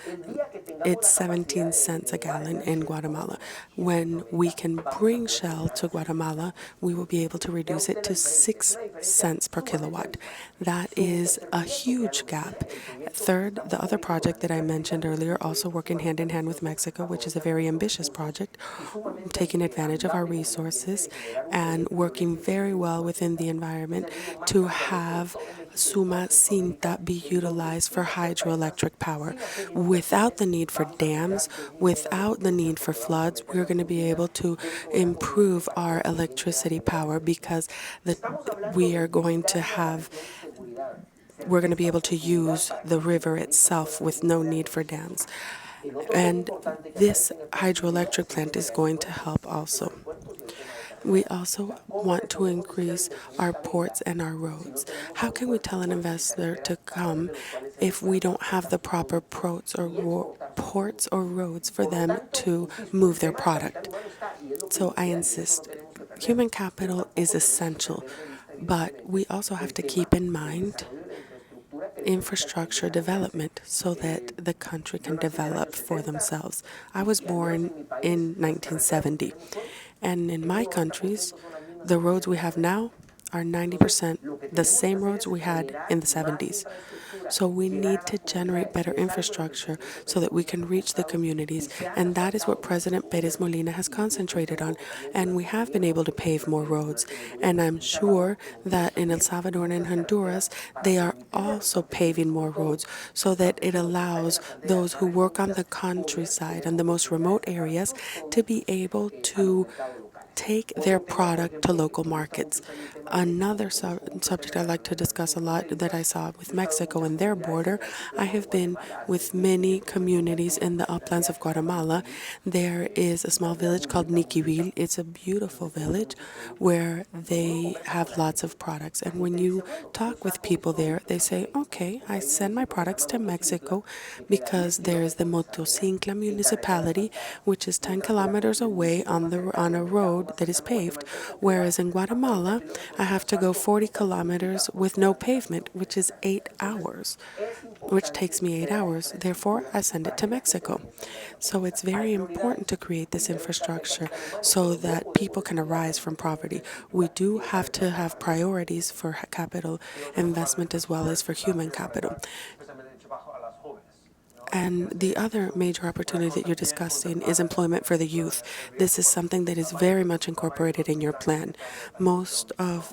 it's 17 cents a gallon in Guatemala. When we can bring Shell to Guatemala, we will be able to reduce it to 6 cents per kilowatt. That is a huge gap. Third, the other project that I mentioned earlier, also working hand in hand with Mexico, which is a very ambitious project, taking advantage of our resources and working very well within the environment to have Suma Cinta be utilized for hydroelectric power. Without the need for dams, without the need for floods, we're going to be able to improve our electricity power because we're going to be able to use the river itself with no need for dams. And this hydroelectric plant is going to help also. We also want to increase our ports and our roads. How can we tell an investor to come if we don't have the proper ports or roads for them to move their product? So I insist, human capital is essential, but we also have to keep in mind infrastructure development so that the country can develop for themselves. I was born in 1970. And in my countries, the roads we have now are 90% the same roads we had in the 70s. So we need to generate better infrastructure so that we can reach the communities. And that is what President Pérez Molina has concentrated on. And we have been able to pave more roads. And I'm sure that in El Salvador and in Honduras, they are also paving more roads so that it allows those who work on the countryside and the most remote areas to be able to take their product to local markets. Another subject I like to discuss a lot that I saw with Mexico and their border, I have been with many communities in the uplands of Guatemala. There is a small village called Niquivil. It's a beautiful village where they have lots of products. And when you talk with people there, they say, okay, I send my products to Mexico because there's the Motocincla municipality, which is 10 kilometers away on a road that is paved, whereas in Guatemala, I have to go 40 kilometers with no pavement, which is 8 hours, which takes me 8 hours. Therefore, I send it to Mexico. So it's very important to create this infrastructure so that people can arise from poverty. We do have to have priorities for capital investment as well as for human capital. And the other major opportunity that you're discussing is employment for the youth. This is something that is very much incorporated in your plan. Most of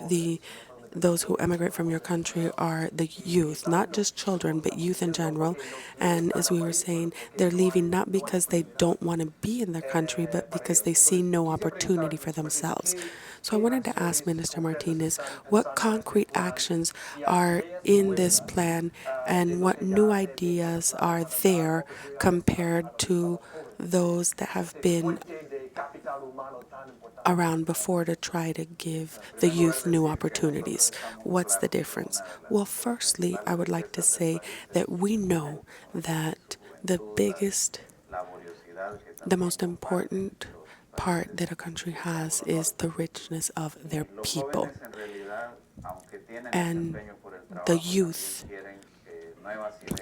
those who emigrate from your country are the youth, not just children, but youth in general. And as we were saying, they're leaving not because they don't want to be in their country, but because they see no opportunity for themselves. So I wanted to ask Minister Martinez, what concrete actions are in this plan and what new ideas are there compared to those that have been around before to try to give the youth new opportunities? What's the difference? Well, firstly, I would like to say that we know that the most important part that a country has is the richness of their people. And the youth,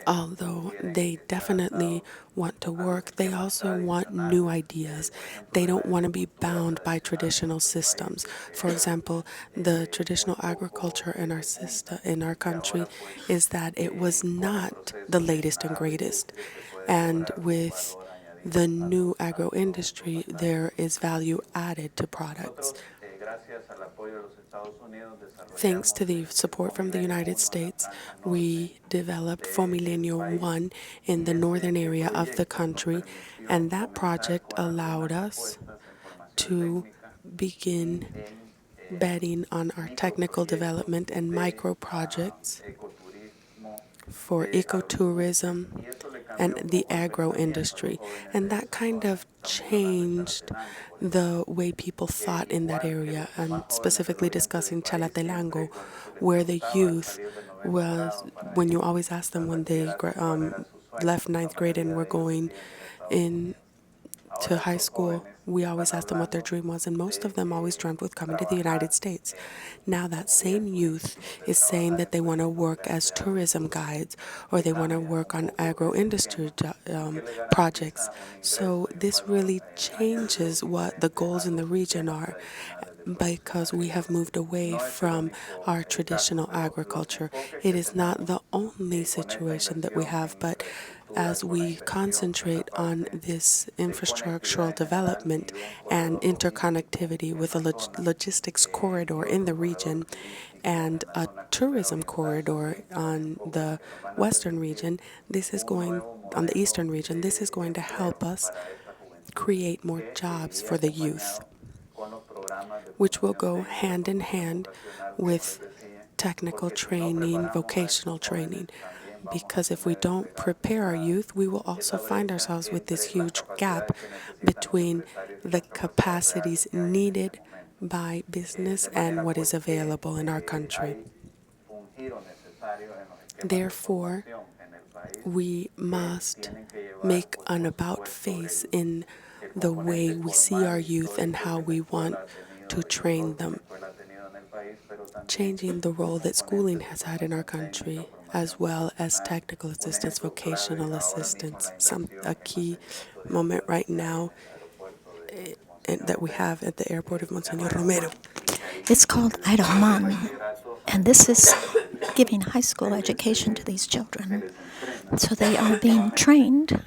although they definitely want to work, they also want new ideas. They don't want to be bound by traditional systems. For example, the traditional agriculture in our country is that it was not the latest and greatest. And with the new agro industry, there is value added to products. Thanks to the support from the United States, we developed Fomilenio 1 in the northern area of the country, and that project allowed us to begin betting on our technical development and micro projects for ecotourism and the agro industry. And that kind of changed the way people thought in that area, and specifically discussing Chalatelango, where the youth was, when you always ask them when they left ninth grade and were going in to high school, we always asked them what their dream was, and most of them always dreamt with coming to the United States. Now that same youth is saying that they want to work as tourism guides, or they want to work on agro-industry projects. So this really changes what the goals in the region are, because we have moved away from our traditional agriculture. It is not the only situation that we have, but as we concentrate on this infrastructural development and interconnectivity with a logistics corridor in the region and a tourism corridor on the western region, on the eastern region, this is going to help us create more jobs for the youth, which will go hand in hand with technical training, vocational training. Because if we don't prepare our youth, we will also find ourselves with this huge gap between the capacities needed by business and what is available in our country. Therefore, we must make an about face in the way we see our youth and how we want to train them, changing the role that schooling has had in our country, as well as technical assistance, vocational assistance. A key moment right now that we have at the airport of Monsignor Romero. It's called Idaman, and this is giving high school education to these children. So they are being trained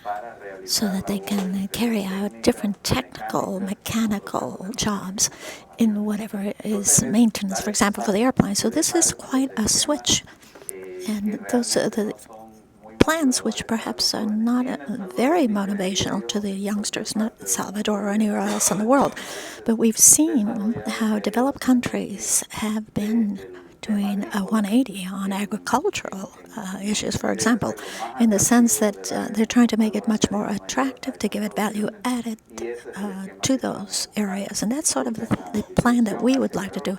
so that they can carry out different technical, mechanical jobs in whatever is maintenance, for example, for the airplane. So this is quite a switch. And those are the plans which perhaps are not very motivational to the youngsters, not Salvador or anywhere else in the world. But we've seen how developed countries have been doing a 180 on agricultural issues, for example, in the sense that they're trying to make it much more attractive, to give it value added to those areas. And that's sort of the plan that we would like to do.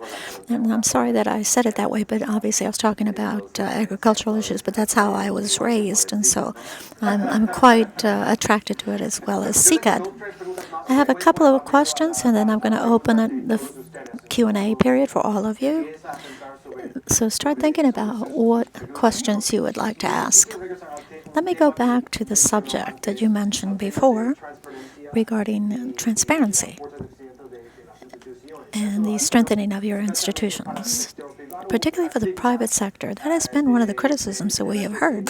And I'm sorry that I said it that way, but obviously I was talking about agricultural issues, but that's how I was raised, and so I'm quite attracted to it as well as CCAD. I have a couple of questions, and then I'm going to open the Q&A period for all of you. So start thinking about what questions you would like to ask. Let me go back to the subject that you mentioned before regarding transparency and the strengthening of your institutions, particularly for the private sector. That has been one of the criticisms that we have heard.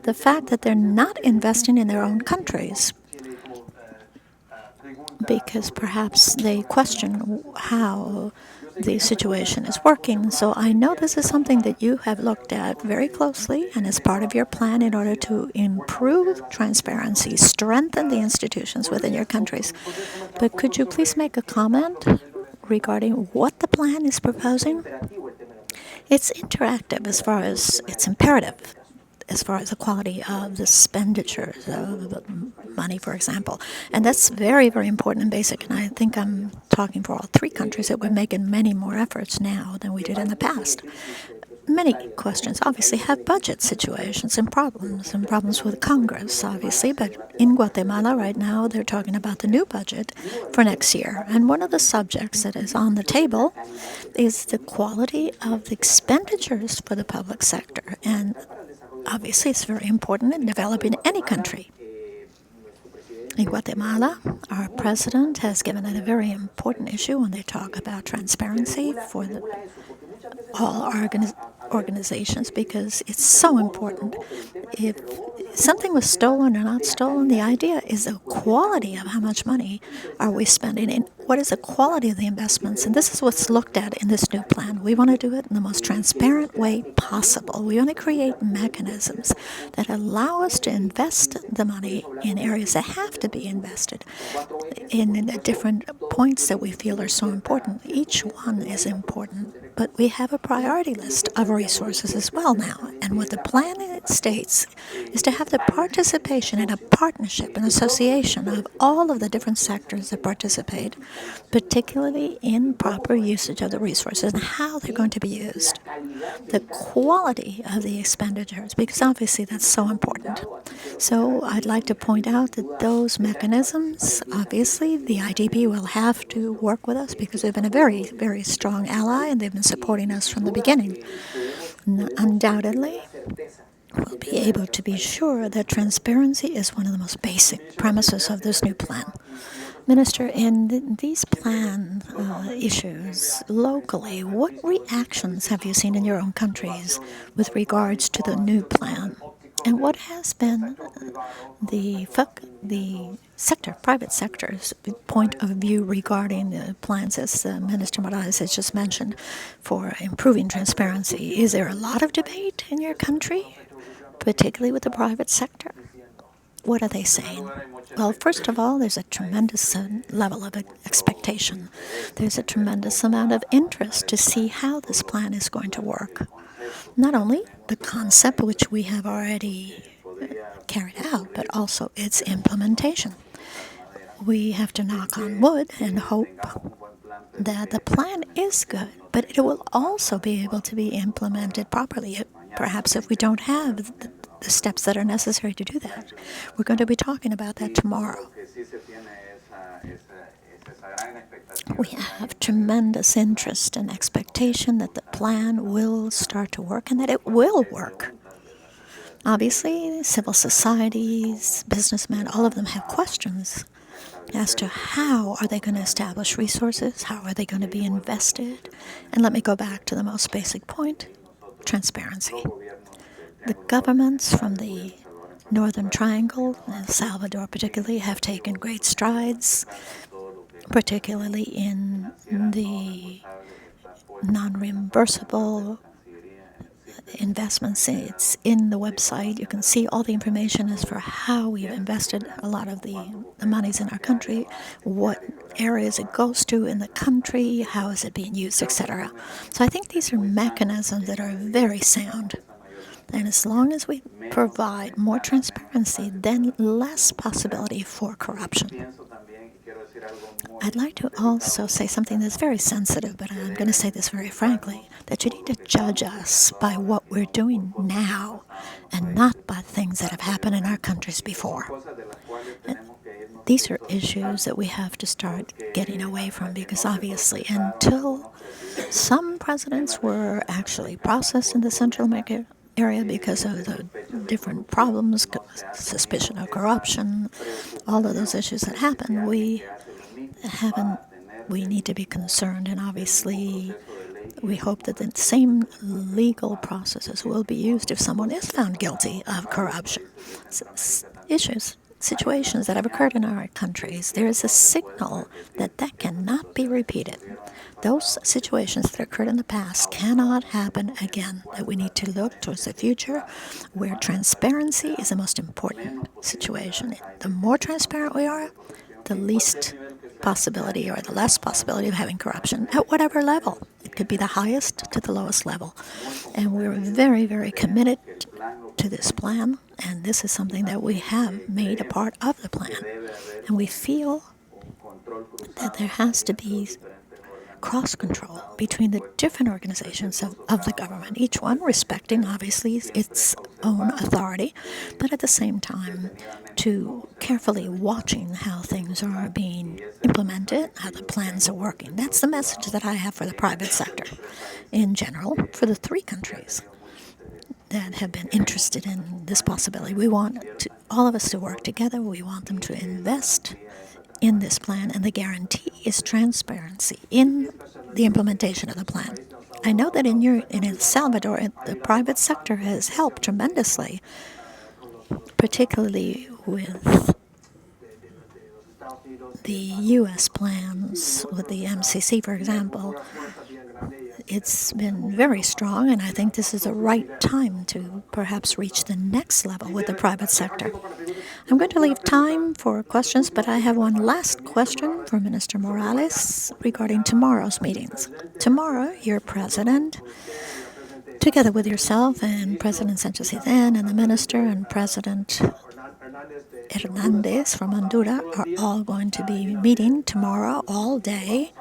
The fact that they're not investing in their own countries because perhaps they question how the situation is working. So I know this is something that you have looked at very closely and as part of your plan in order to improve transparency, strengthen the institutions within your countries. But could you please make a comment regarding what the plan is proposing? It's interactive as far as it's imperative, as far as the quality of the expenditures of the money, for example. And that's very, very important and basic. And I think I'm talking for all three countries that we're making many more efforts now than we did in the past. Many questions obviously have budget situations and problems with Congress, obviously. But in Guatemala right now, they're talking about the new budget for next year. And one of the subjects that is on the table is the quality of the expenditures for the public sector. And obviously, it's very important in developing any country. In Guatemala, our president has given it a very important issue when they talk about transparency for all organizations, because it's so important. If something was stolen or not stolen, the idea is the quality of how much money are we spending in what is the quality of the investments? And this is what's looked at in this new plan. We want to do it in the most transparent way possible. We want to create mechanisms that allow us to invest the money in areas that have to be invested in the different points that we feel are so important. Each one is important, but we have a priority list of resources as well now. And what the plan states is to have the participation and a partnership, an association of all of the different sectors that participate, particularly in proper usage of the resources and how they're going to be used. The quality of the expenditures, because obviously that's so important. So I'd like to point out that those mechanisms, obviously, the IDB will have to work with us because they've been a very, very strong ally and they've been supporting us from the beginning. Undoubtedly, we'll be able to be sure that transparency is one of the most basic premises of this new plan. Minister, in these plan issues locally, what reactions have you seen in your own countries with regards to the new plan? And what has been the private sector's point of view regarding the plans, as Minister Morales has just mentioned, for improving transparency? Is there a lot of debate in your country, particularly with the private sector? What are they saying? Well, first of all, there's a tremendous level of expectation. There's a tremendous amount of interest to see how this plan is going to work. Not only the concept, which we have already carried out, but also its implementation. We have to knock on wood and hope that the plan is good, but it will also be able to be implemented properly. Perhaps if we don't have the steps that are necessary to do that. We're going to be talking about that tomorrow. We have tremendous interest and expectation that the plan will start to work and that it will work. Obviously, civil societies, businessmen, all of them have questions as to how are they going to establish resources, how are they going to be invested. And let me go back to the most basic point, transparency. The governments from the Northern Triangle, Salvador particularly, have taken great strides, particularly in the non-reimbursable investments. It's in the website. You can see all the information as for how we've invested a lot of the monies in our country, what areas it goes to in the country, how is it being used, etc. So I think these are mechanisms that are very sound. And as long as we provide more transparency, then less possibility for corruption. I'd like to also say something that's very sensitive, but I'm going to say this very frankly, that you need to judge us by what we're doing now and not by things that have happened in our countries before. And these are issues that we have to start getting away from because obviously until some presidents were actually processed in the Central America area because of the different problems, suspicion of corruption, all of those issues that happen, we need to be concerned, and obviously we hope that the same legal processes will be used if someone is found guilty of corruption. Situations that have occurred in our countries, there is a signal that that cannot be repeated. Those situations that occurred in the past cannot happen again, that we need to look towards the future where transparency is the most important situation. The more transparent we are, the least possibility or the less possibility of having corruption at whatever level. It could be the highest to the lowest level. And we're very, very committed to this plan, and this is something that we have made a part of the plan. And we feel that there has to be cross-control between the different organizations of the government, each one respecting, obviously, its own authority, but at the same time to carefully watching how things are being implemented, how the plans are working. That's the message that I have for the private sector in general, for the three countries that have been interested in this possibility. We want all of us to work together. We want them to invest in this plan, and the guarantee is transparency in the implementation of the plan. I know that in El Salvador, the private sector has helped tremendously, particularly with the U.S. plans with the MCC, for example, it's been very strong, and I think this is the right time to perhaps reach the next level with the private sector. I'm going to leave time for questions, but I have one last question for Minister Morales regarding tomorrow's meetings. Tomorrow, your president, together with yourself and President Sanchez Iden and the minister and President Hernandez from Honduras are all going to be meeting tomorrow all day.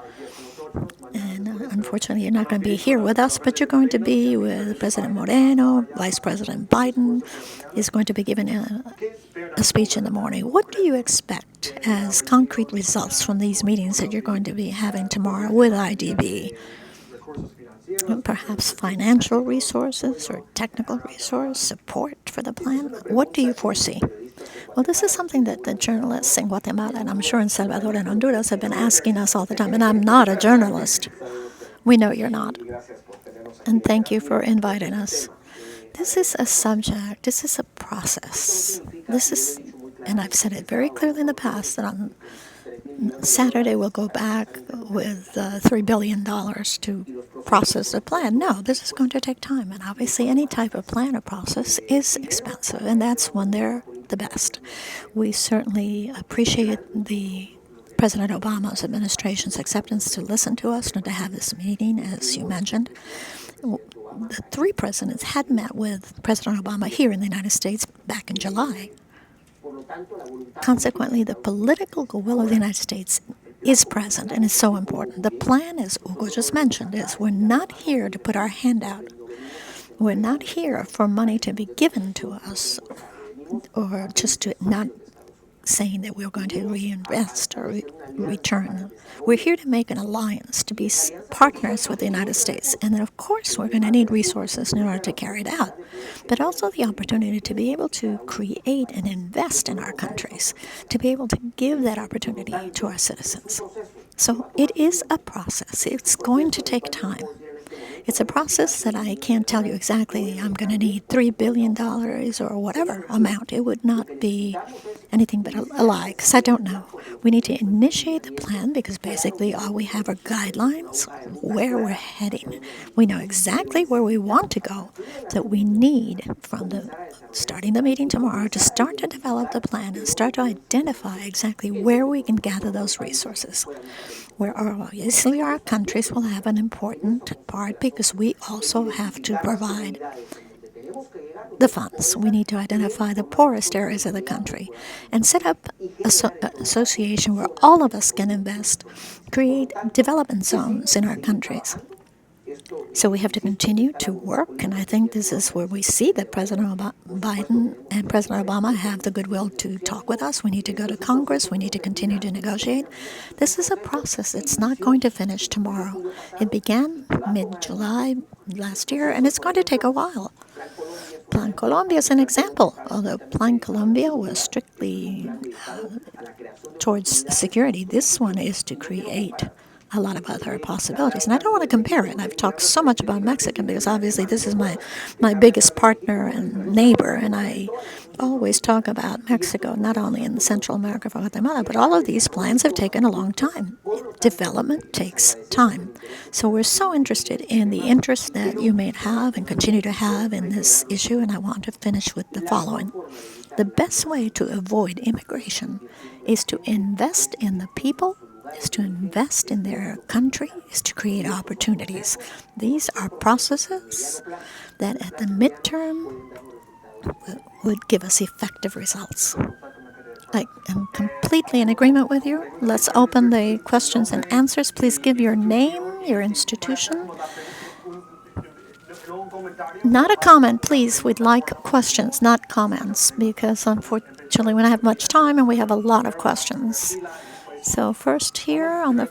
And unfortunately, you're not going to be here with us, but you're going to be with President Moreno. Vice President Biden is going to be giving a speech in the morning. What do you expect as concrete results from these meetings that you're going to be having tomorrow with IDB? Perhaps financial resources or technical resource support for the plan? What do you foresee? Well, this is something that the journalists in Guatemala, and I'm sure in Salvador and Honduras, have been asking us all the time. And I'm not a journalist. We know you're not. And thank you for inviting us. This is a subject. This is a process. This is, and I've said it very clearly in the past, that on Saturday we'll go back with $3 billion to process the plan. No, this is going to take time. And obviously any type of plan or process is expensive, and that's when they're the best. We certainly appreciate the President Obama's administration's acceptance to listen to us and to have this meeting, as you mentioned. The three presidents had met with President Obama here in the United States back in July. Consequently, the political will of the United States is present, and it's so important. The plan, as Hugo just mentioned, is we're not here to put our hand out. We're not here for money to be given to us, or just to not saying that we're going to reinvest or return. We're here to make an alliance, to be partners with the United States. And then, of course, we're going to need resources in order to carry it out, but also the opportunity to be able to create and invest in our countries, to be able to give that opportunity to our citizens. So it is a process. It's going to take time. It's a process that I can't tell you exactly, I'm going to need $3 billion or whatever amount. It would not be anything but a lie, because I don't know. We need to initiate the plan, because basically all we have are guidelines, where we're heading. We know exactly where we want to go, that we need from starting the meeting tomorrow to start to develop the plan and start to identify exactly where we can gather those resources. Where obviously our countries will have an important part, because we also have to provide the funds. We need to identify the poorest areas of the country and set up an association where all of us can invest, create development zones in our countries. So we have to continue to work, and I think this is where we see that President Biden and President Obama have the goodwill to talk with us. We need to go to Congress. We need to continue to negotiate. This is a process. It's not going to finish tomorrow. It began mid-July last year, and it's going to take a while. Plan Colombia is an example. Although Plan Colombia was strictly towards security, this one is to create a lot of other possibilities. And I don't want to compare it. I've talked so much about Mexico because obviously this is my biggest partner and neighbor, and I always talk about Mexico, not only in Central America for Guatemala, but all of these plans have taken a long time. Development takes time. So we're so interested in the interest that you may have and continue to have in this issue, and I want to finish with the following. The best way to avoid immigration is to invest in the people, is to invest in their country, is to create opportunities. These are processes that at the midterm would give us effective results. I am completely in agreement with you. Let's open the questions and answers. Please give your name, your institution. Not a comment, please. We'd like questions, not comments, because unfortunately we don't have much time and we have a lot of questions. So first here on the...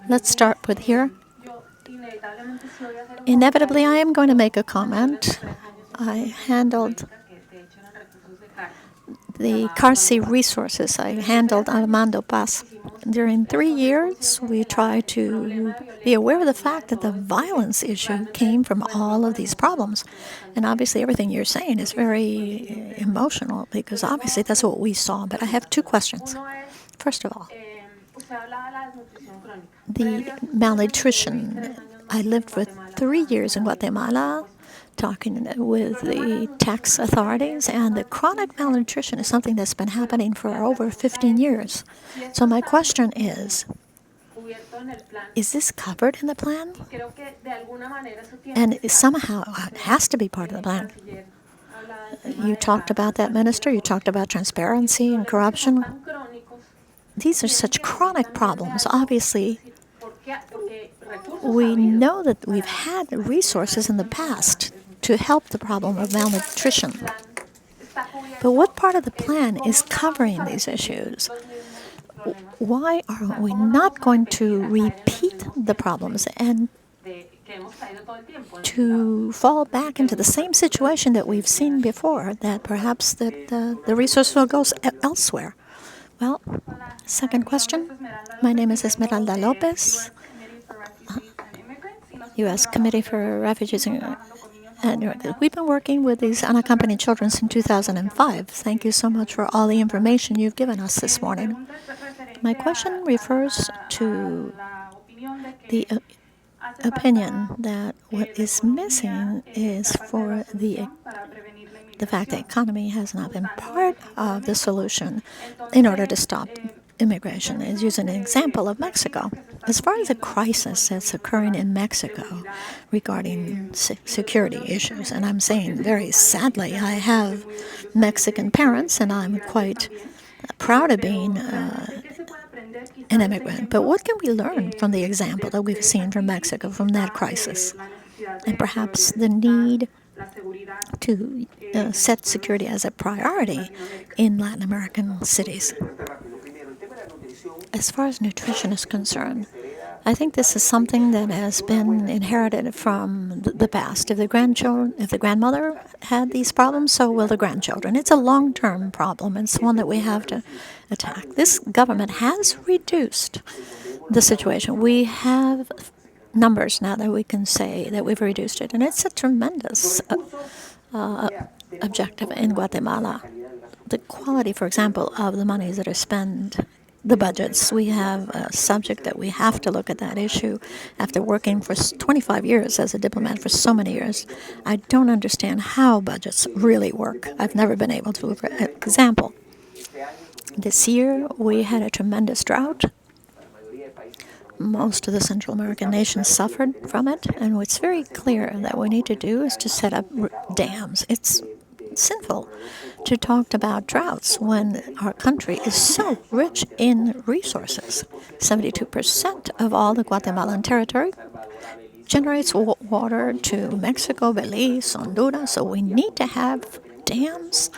Let's start with here. Inevitably, I am going to make a comment. I handled the CARSI resources. I handled Armando Paz. during 3 years, we tried to be aware of the fact that the violence issue came from all of these problems. And obviously, everything you're saying is very emotional because obviously that's what we saw. But I have 2 questions. First of all, the malnutrition. I lived for 3 years in Guatemala talking with the tax authorities, and the chronic malnutrition is something that's been happening for over 15 years. So my question is this covered in the plan? And somehow it has to be part of the plan. You talked about that, Minister. You talked about transparency and corruption. These are such chronic problems. Obviously, we know that we've had resources in the past to help the problem of malnutrition. But what part of the plan is covering these issues? Why are we not going to repeat the problems and to fall back into the same situation that we've seen before, that perhaps the resource will go elsewhere? Well, second question. My name is Esmeralda Lopez, U.S. Committee for Refugees. And we've been working with these unaccompanied children since 2005. Thank you so much for all the information you've given us this morning. My question refers to the opinion that what is missing is for the fact that economy has not been part of the solution in order to stop immigration. Is using an example of Mexico. As far as a crisis that's occurring in Mexico regarding security issues, and I'm saying very sadly, I have Mexican parents, and I'm quite proud of being an immigrant. But what can we learn from the example that we've seen from Mexico, from that crisis? And perhaps the need to set security as a priority in Latin American cities. As far as nutrition is concerned, I think this is something that has been inherited from the past. If the grandmother had these problems, so will the grandchildren. It's a long-term problem. It's one that we have to attack. This government has reduced the situation. We have numbers now that we can say that we've reduced it, and it's a tremendous objective in Guatemala. The quality, for example, of the monies that are spent, the budgets. We have a subject that we have to look at that issue. After working for 25 years as a diplomat for so many years, I don't understand how budgets really work. I've never been able to. For example, this year we had a tremendous drought. Most of the Central American nations suffered from it, and what's very clear that we need to do is to set up dams. It's sinful to talk about droughts when our country is so rich in resources. 72% of all the Guatemalan territory generates water to Mexico, Belize, Honduras, so we need to have dams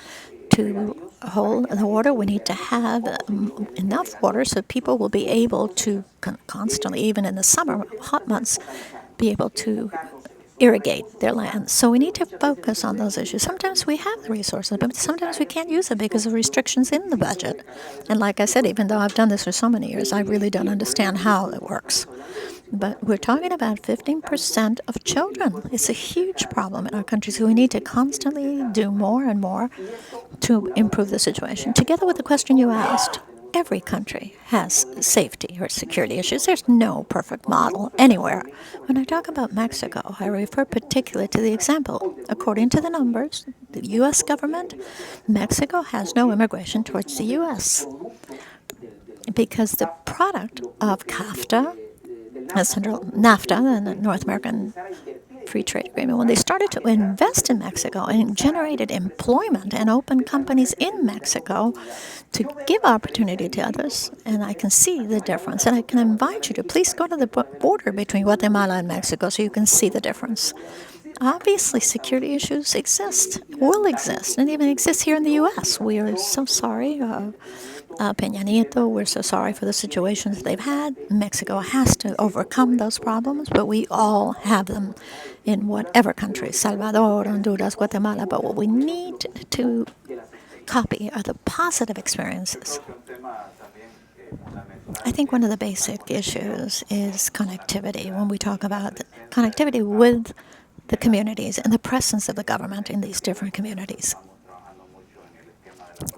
to hold the water. We need to have enough water so people will be able to constantly, even in the summer, hot months, be able to irrigate their land. So we need to focus on those issues. Sometimes we have the resources, but sometimes we can't use it because of restrictions in the budget. And like I said, even though I've done this for so many years, I really don't understand how it works. But we're talking about 15% of children. It's a huge problem in our country, so we need to constantly do more and more to improve the situation. Together with the question you asked, every country has safety or security issues. There's no perfect model anywhere. When I talk about Mexico, I refer particularly to the example. According to the numbers, the U.S. government, Mexico has no immigration towards the U.S. because the product of NAFTA, the North American Free Trade Agreement, when they started to invest in Mexico and generated employment and opened companies in Mexico to give opportunity to others, and I can see the difference. And I can invite you to please go to the border between Guatemala and Mexico so you can see the difference. Obviously, security issues exist, will exist, and even exist here in the U.S. We are so sorry. Peña Nieto, we're so sorry for the situations they've had. Mexico has to overcome those problems, but we all have them in whatever country, Salvador, Honduras, Guatemala. But what we need to copy are the positive experiences. I think one of the basic issues is connectivity. When we talk about connectivity with the communities and the presence of the government in these different communities.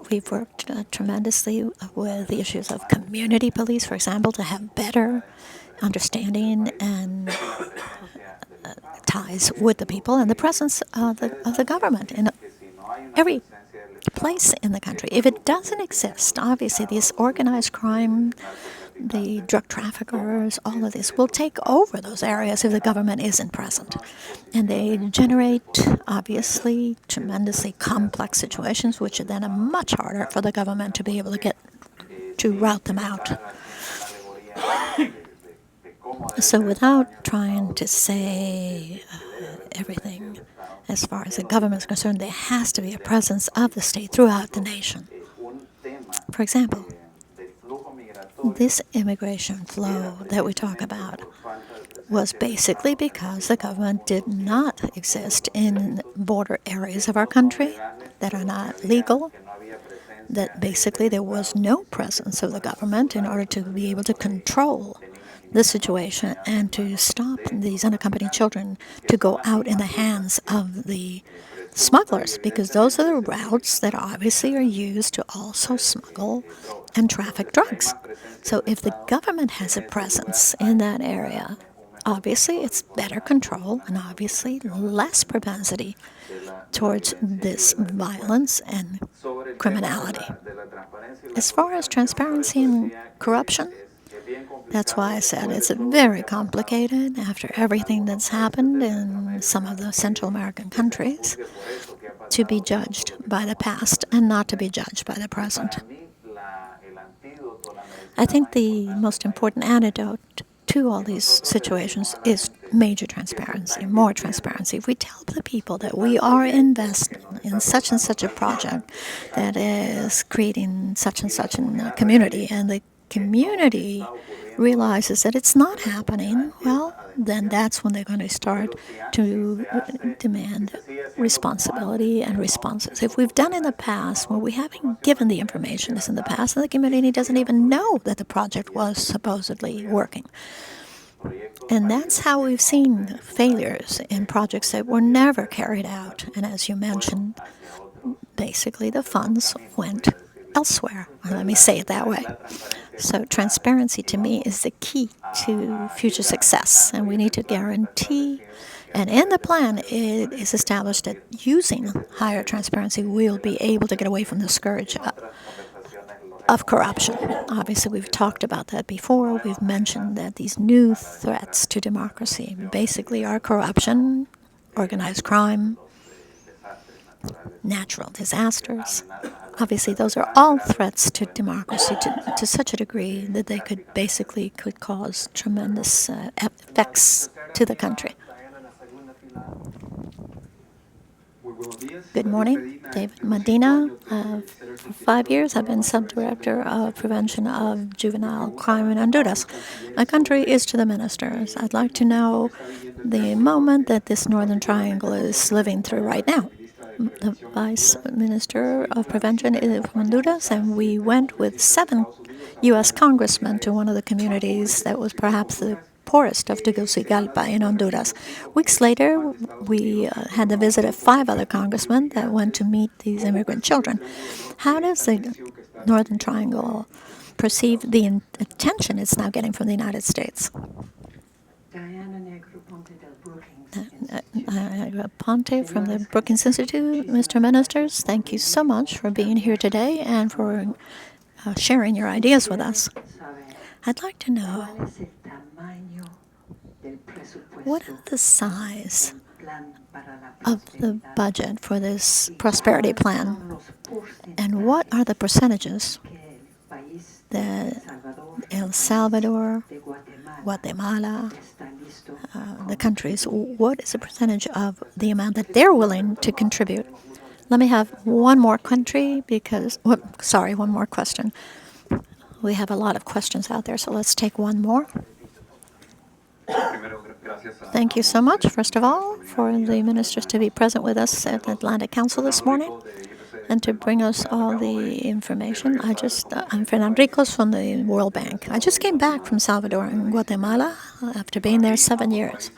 We've worked tremendously with the issues of community police, for example, to have better understanding and ties with the people and the presence of the government in every place in the country. If it doesn't exist, obviously this organized crime, the drug traffickers, all of this will take over those areas if the government isn't present. And they generate, obviously, tremendously complex situations, which are then much harder for the government to be able to route them out. So without trying to say everything as far as the government is concerned, there has to be a presence of the state throughout the nation. For example, this immigration flow that we talk about was basically because the government did not exist in border areas of our country that are not legal, that basically there was no presence of the government in order to be able to control the situation and to stop these unaccompanied children to go out in the hands of the smugglers, because those are the routes that obviously are used to also smuggle and traffic drugs. So if the government has a presence in that area, obviously it's better control and obviously less propensity towards this violence and criminality. As far as transparency and corruption, that's why I said it's very complicated after everything that's happened in some of the Central American countries to be judged by the past and not to be judged by the present. I think the most important antidote to all these situations is major transparency, more transparency. If we tell the people that we are investing in such and such a project that is creating such and such a community, and the community realizes that it's not happening, well, then that's when they're going to start to demand responsibility and responses. If we've done in the past, when we haven't given the information as in the past, and the community doesn't even know that the project was supposedly working. And that's how we've seen failures in projects that were never carried out. And as you mentioned, basically the funds went elsewhere. Let me say it that way. So transparency to me is the key to future success, and we need to guarantee, and in the plan it is established that using higher transparency we'll be able to get away from the scourge of corruption. Obviously we've talked about that before. We've mentioned that these new threats to democracy basically are corruption, organized crime, natural disasters. Obviously, those are all threats to democracy to such a degree that they could cause tremendous effects to the country. Good morning, David Medina. For 5 years, I've been Subdirector of Prevention of Juvenile Crime in Honduras. My country is to the ministers. I'd like to know the moment that this Northern Triangle is living through right now. The Vice Minister of Prevention is from Honduras, and we went with 7 U.S. congressmen to one of the communities that was perhaps the poorest of Tegucigalpa in Honduras. Weeks later, we had the visit of 5 other congressmen that went to meet these immigrant children. How does the Northern Triangle perceive the attention it's now getting from the United States? Ponte from the Brookings Institute. Mr. Ministers, thank you so much for being here today and for sharing your ideas with us. I'd like to know, what is the size of the budget for this prosperity plan, and what are the percentages that El Salvador, Guatemala, the countries, what is the percentage of the amount that they're willing to contribute? Let me have one more country one more question. We have a lot of questions out there, so let's take one more. Thank you so much, first of all, for the ministers to be present with us at the Atlantic Council this morning. and to bring us all the information. I'm Fernand Ricos from the World Bank. I just came back from Salvador and Guatemala after being there 7 years.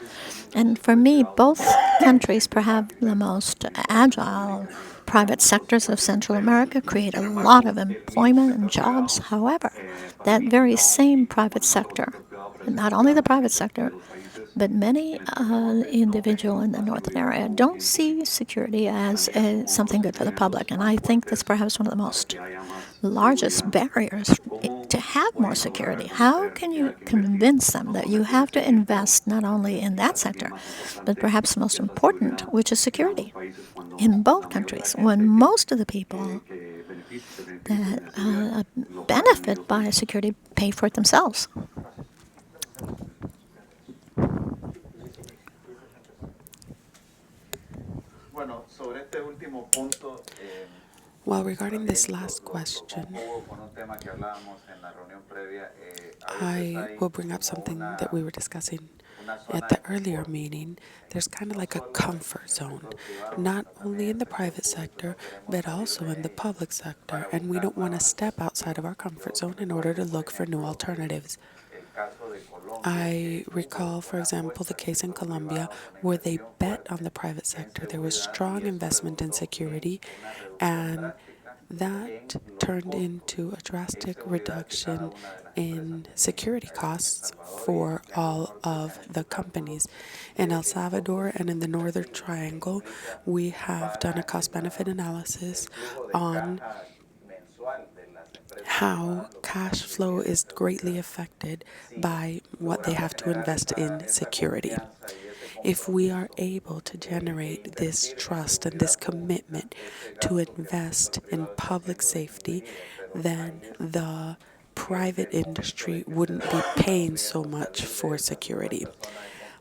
And for me, both countries perhaps the most agile private sectors of Central America, create a lot of employment and jobs. However, that very same private sector, not only the private sector, but many individuals in the northern area don't see security as something good for the public. And I think that's perhaps one of the most largest barriers to have more security. How can you convince them that you have to invest not only in that sector, but perhaps most important, which is security, in both countries, when most of the people that benefit by security pay for it themselves? Well, regarding this last question, I will bring up something that we were discussing at the earlier meeting. There's kind of like a comfort zone, not only in the private sector, but also in the public sector. And we don't want to step outside of our comfort zone in order to look for new alternatives. I recall, for example, the case in Colombia where they bet on the private sector. There was strong investment in security, and that turned into a drastic reduction in security costs for all of the companies. In El Salvador and in the Northern Triangle, we have done a cost-benefit analysis on how cash flow is greatly affected by what they have to invest in security. If we are able to generate this trust and this commitment to invest in public safety, then the private industry wouldn't be paying so much for security.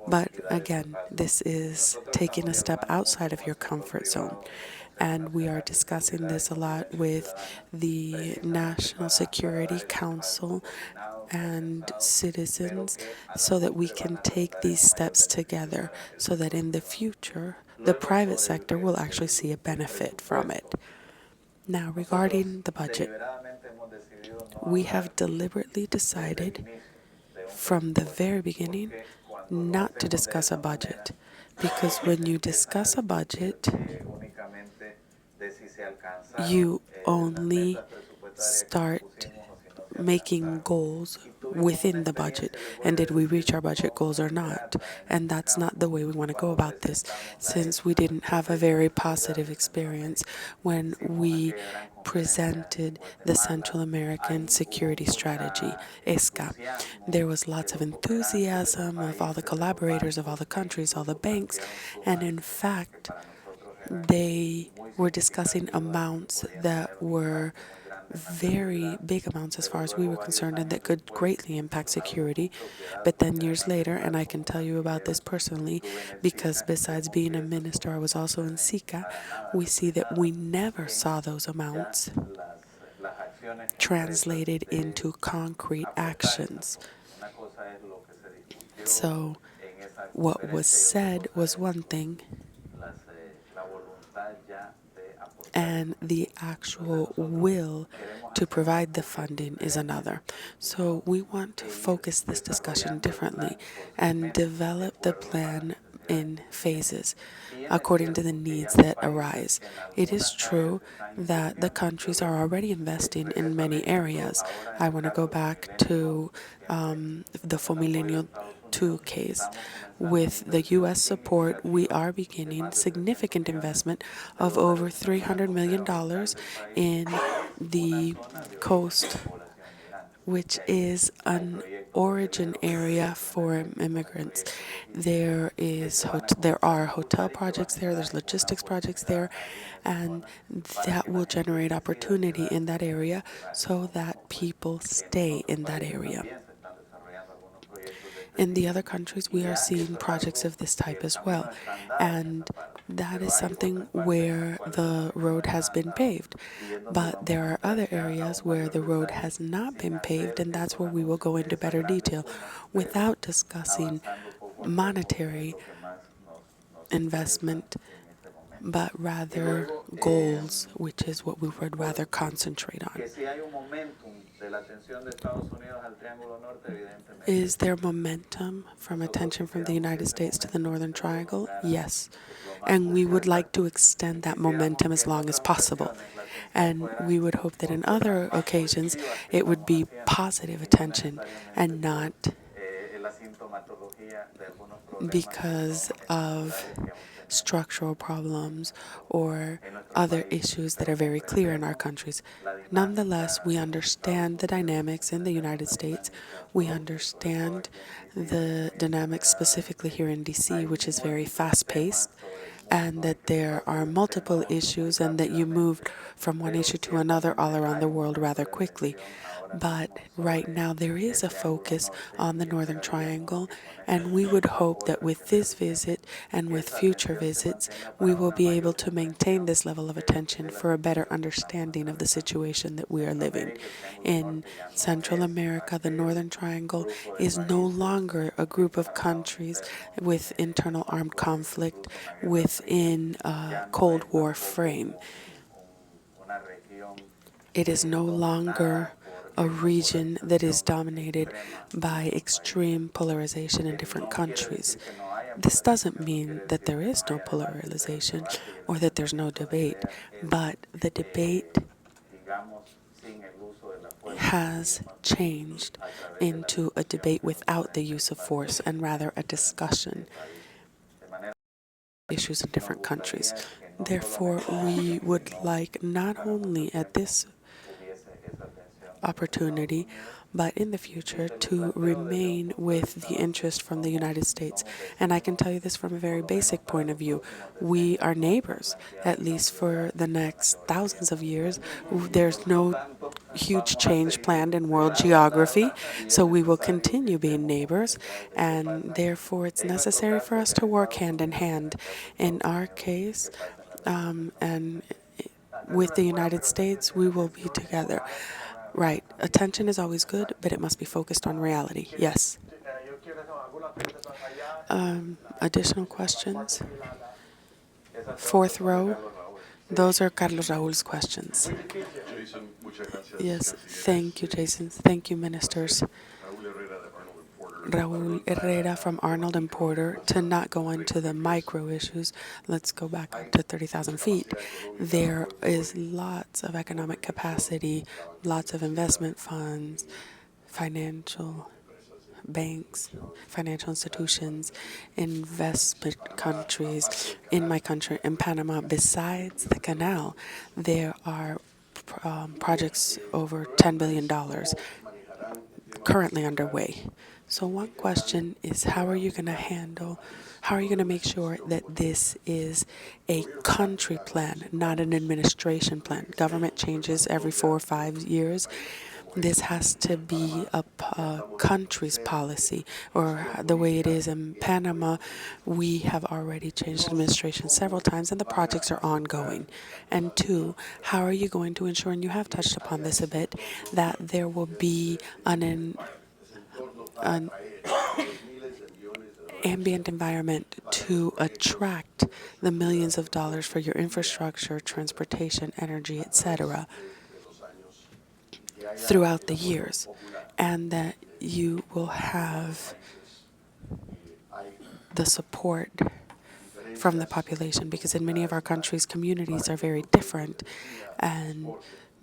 But again, this is taking a step outside of your comfort zone. And we are discussing this a lot with the National Security Council and citizens so that we can take these steps together so that in the future, the private sector will actually see a benefit from it. Now, regarding the budget, we have deliberately decided from the very beginning not to discuss a budget, because when you discuss a budget, you only start making goals within the budget, and did we reach our budget goals or not? And that's not the way we want to go about this, since we didn't have a very positive experience when we presented the Central American Security Strategy, ESCA. There was lots of enthusiasm of all the collaborators, of all the countries, all the banks, and in fact, they were discussing amounts that were very big amounts as far as we were concerned, and that could greatly impact security. But then years later, and I can tell you about this personally, because besides being a minister, I was also in SICA, we see that we never saw those amounts translated into concrete actions. So what was said was one thing, and the actual will to provide the funding is another. So we want to focus this discussion differently and develop the plan in phases according to the needs that arise. It is true that the countries are already investing in many areas. I want to go back to the Fomilenio 2 case. With the U.S. support, we are beginning significant investment of over $300 million in the coast, which is an origin area for immigrants. There are hotel projects there, there's logistics projects there, and that will generate opportunity in that area so that people stay in that area. In the other countries, we are seeing projects of this type as well, and that is something where the road has been paved. But there are other areas where the road has not been paved, and that's where we will go into better detail without discussing monetary investment. but rather goals, which is what we would rather concentrate on. Is there momentum from attention from the United States to the Northern Triangle? Yes. And we would like to extend that momentum as long as possible. And we would hope that in other occasions it would be positive attention and not because of structural problems or other issues that are very clear in our countries. Nonetheless, we understand the dynamics in the United States. We understand the dynamics specifically here in DC, which is very fast-paced, and that there are multiple issues and that you move from one issue to another all around the world rather quickly. But right now there is a focus on the Northern Triangle, and we would hope that with this visit and with future visits, we will be able to maintain this level of attention for a better understanding of the situation that we are living. In Central America, the Northern Triangle is no longer a group of countries with internal armed conflict within a Cold War frame. It is no longer a region that is dominated by extreme polarization in different countries. This doesn't mean that there is no polarization or that there's no debate, but the debate has changed into a debate without the use of force and rather a discussion of issues in different countries. Therefore, we would like not only at this opportunity, but in the future to remain with the interest from the United States. And I can tell you this from a very basic point of view. We are neighbors, at least for the next thousands of years. There's no huge change planned in world geography, so we will continue being neighbors, and therefore it's necessary for us to work hand in hand. In our case, and with the United States, we will be together. Right. Attention is always good, but it must be focused on reality. Yes. Additional questions? Fourth row. Those are Carlos Raúl's questions. Yes. Thank you, Jason. Thank you, ministers. Raúl Herrera from Arnold and Porter. To not go into the micro issues, let's go back up to 30,000 feet. There is lots of economic capacity, lots of investment funds, financial banks, financial institutions, investment countries. In my country, in Panama, besides the canal, there are projects over $10 billion currently underway. So one question is, how are you going to make sure that this is a country plan, not an administration plan? Government changes every 4 or 5 years. This has to be a country's policy, or the way it is in Panama. We have already changed administration several times, and the projects are ongoing. And two, how are you going to ensure, and you have touched upon this a bit, that there will be an ambient environment to attract the millions of dollars for your infrastructure, transportation, energy, etc. throughout the years, and that you will have the support from the population, because in many of our countries, communities are very different, and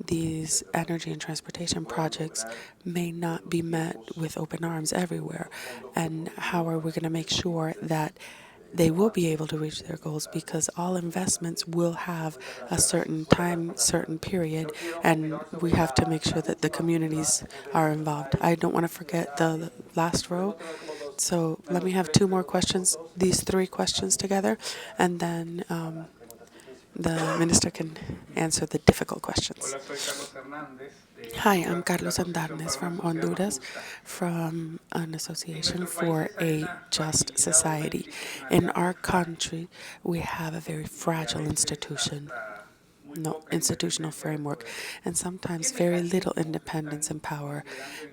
these energy and transportation projects may not be met with open arms everywhere. And how are we going to make sure that they will be able to reach their goals? Because all investments will have a certain time, certain period, and we have to make sure that the communities are involved. I don't want to forget the last row. So let me have 2 more questions, these 3 questions together, and then the minister can answer the difficult questions. Hi, I'm Carlos Andarnes from Honduras, from an association for a just society. In our country, we have a very fragile institution. institutional framework, and sometimes very little independence and power.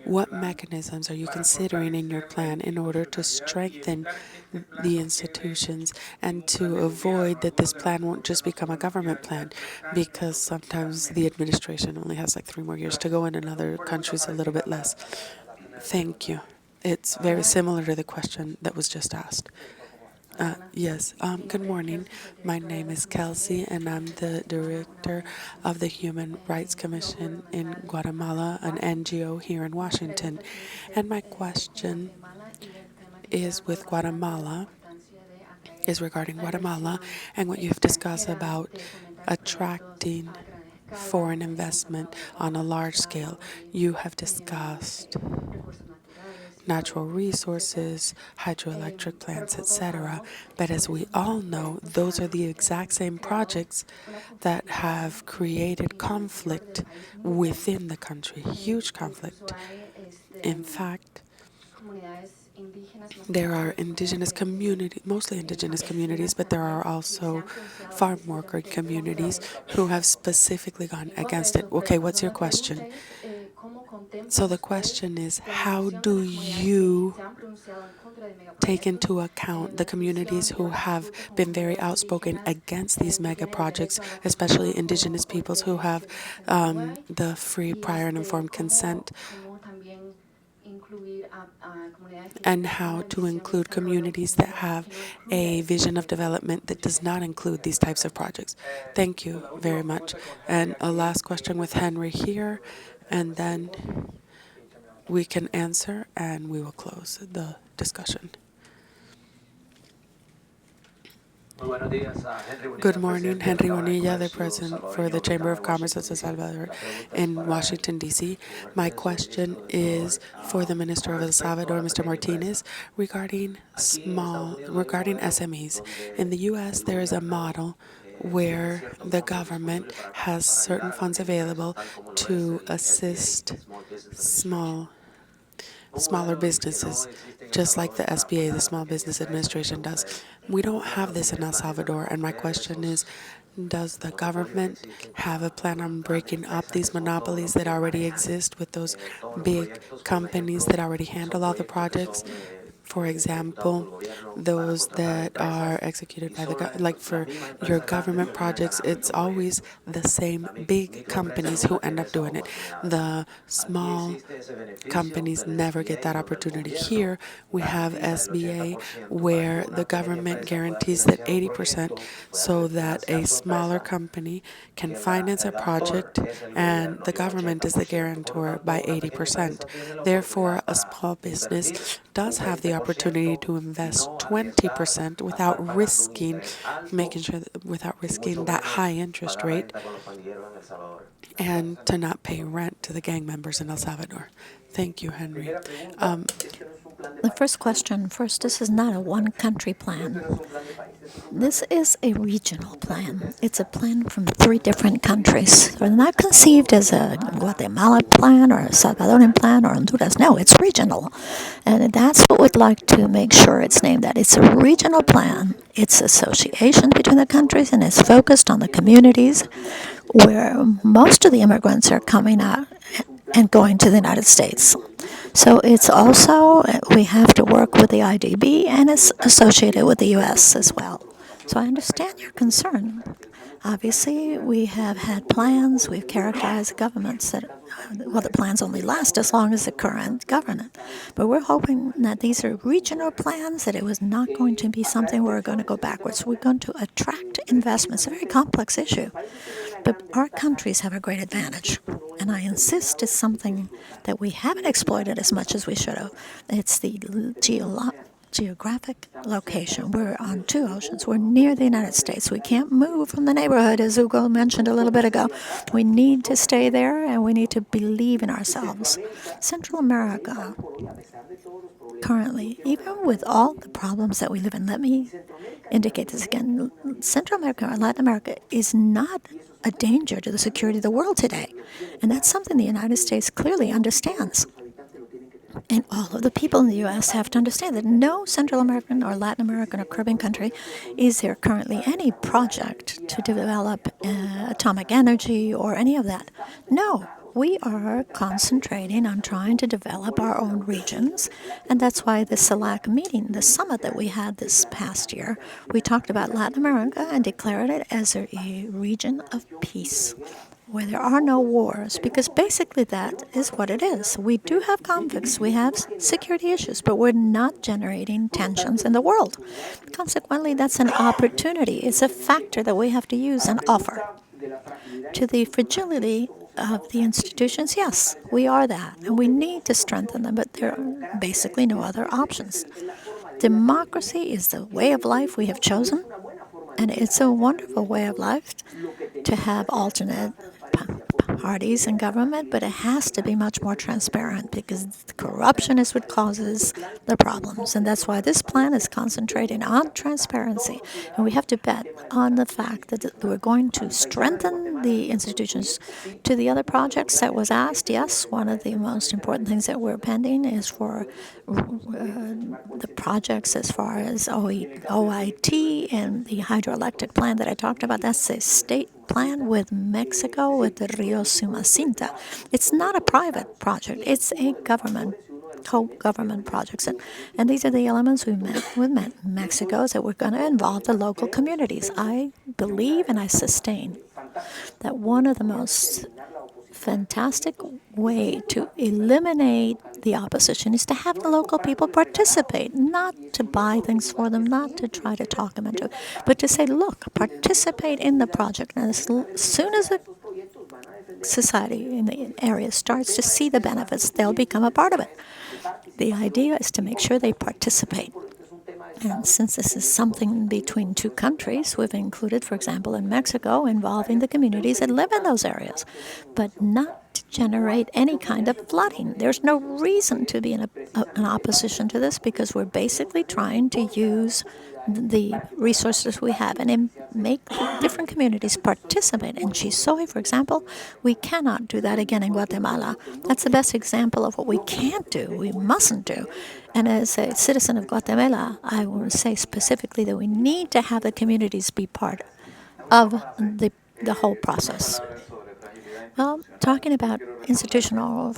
What mechanisms are you considering in your plan in order to strengthen the institutions and to avoid that this plan won't just become a government plan? Because sometimes the administration only has like 3 more years to go, and in other countries a little bit less. Thank you. It's very similar to the question that was just asked. Yes. Good morning. My name is Kelsey, and I'm the director of the Human Rights Commission in Guatemala, an NGO here in Washington. And my question is regarding Guatemala and what you've discussed about attracting foreign investment on a large scale. You have discussed natural resources, hydroelectric plants, etc. But as we all know, those are the exact same projects that have created conflict within the country, huge conflict. In fact, there are indigenous communities, mostly indigenous communities, but there are also farm worker communities who have specifically gone against it. Okay, what's your question? So the question is, how do you take into account the communities who have been very outspoken against these mega projects, especially indigenous peoples who have the free, prior, and informed consent, and how to include communities that have a vision of development that does not include these types of projects? Thank you very much. And a last question with Henry here, and then we can answer and we will close the discussion. Good morning, Henry Bonilla, the President for the Chamber of Commerce of Salvador in Washington, D.C. My question is for the Minister of El Salvador, Mr. Martinez, regarding SMEs. In the U.S., there is a model where the government has certain funds available to assist smaller businesses, just like the SBA, the Small Business Administration, does. We don't have this in El Salvador, and my question is, does the government have a plan on breaking up these monopolies that already exist with those big companies that already handle all the projects? For example, those that are executed by like for your government projects, it's always the same big companies who end up doing it. The small companies never get that opportunity. Here, we have SBA, where the government guarantees that 80% so that a smaller company can finance a project, and the government is the guarantor by 80%. Therefore, a small business does have the opportunity to invest 20% without risking that high interest rate, and to not pay rent to the gang members in El Salvador. Thank you, Henry. The first question, this is not a one-country plan. This is a regional plan. It's a plan from 3 different countries. They're not conceived as a Guatemala plan or a Salvadorian plan or Honduras. No, it's regional. And that's what we'd like to make sure it's named that. It's a regional plan. It's association between the countries, and it's focused on the communities where most of the immigrants are coming out and going to the United States. So it's also, we have to work with the IDB, and it's associated with the U.S. as well. So I understand your concern. Obviously, we have had plans. We've characterized governments that, the plans only last as long as the current government. But we're hoping that these are regional plans, that it was not going to be something where we're going to go backwards. We're going to attract investments. It's a very complex issue. But our countries have a great advantage. And I insist it's something that we haven't exploited as much as we should have. It's the geographic location. We're on 2 oceans. We're near the United States. We can't move from the neighborhood, as Hugo mentioned a little bit ago. We need to stay there, and we need to believe in ourselves. Central America, currently, even with all the problems that we live in, let me indicate this again, Central America and Latin America is not a danger to the security of the world today. And that's something the United States clearly understands. And all of the people in the U.S. have to understand that no Central American or Latin American or Caribbean country is there currently any project to develop atomic energy or any of that. No, we are concentrating on trying to develop our own regions. And that's why the SELAC meeting, the summit that we had this past year, we talked about Latin America and declared it as a region of peace, where there are no wars, because basically that is what it is. We do have conflicts, we have security issues, but we're not generating tensions in the world. Consequently, that's an opportunity. It's a factor that we have to use and offer. To the fragility of the institutions, yes, we are that, and we need to strengthen them, but there are basically no other options. Democracy is the way of life we have chosen, and it's a wonderful way of life to have alternate parties in government, but it has to be much more transparent because corruption is what causes the problems. And that's why this plan is concentrating on transparency. And we have to bet on the fact that we're going to strengthen the institutions. To the other projects that was asked, yes, one of the most important things that we're pending is for the projects as far as OIT and the hydroelectric plant that I talked about. That's a state plan with Mexico, with the Rio Sumacinta. It's not a private project. It's a co-government projects. And these are the elements we met with Mexico, is that we're going to involve the local communities. I believe and I sustain that one of the most fantastic way to eliminate the opposition is to have the local people participate, not to buy things for them, not to try to talk them into it, but to say, look, participate in the project. And as soon as the society in the area starts to see the benefits, they'll become a part of it. The idea is to make sure they participate. And since this is something between two countries, we've included, for example, in Mexico, involving the communities that live in those areas, but not to generate any kind of flooding. There's no reason to be in an opposition to this, because we're basically trying to use the resources we have and make different communities participate. In Chisoy, for example, we cannot do that again in Guatemala. That's the best example of what we can't do, we mustn't do. And as a citizen of Guatemala, I will say specifically that we need to have the communities be part of the whole process. Well, talking about institutional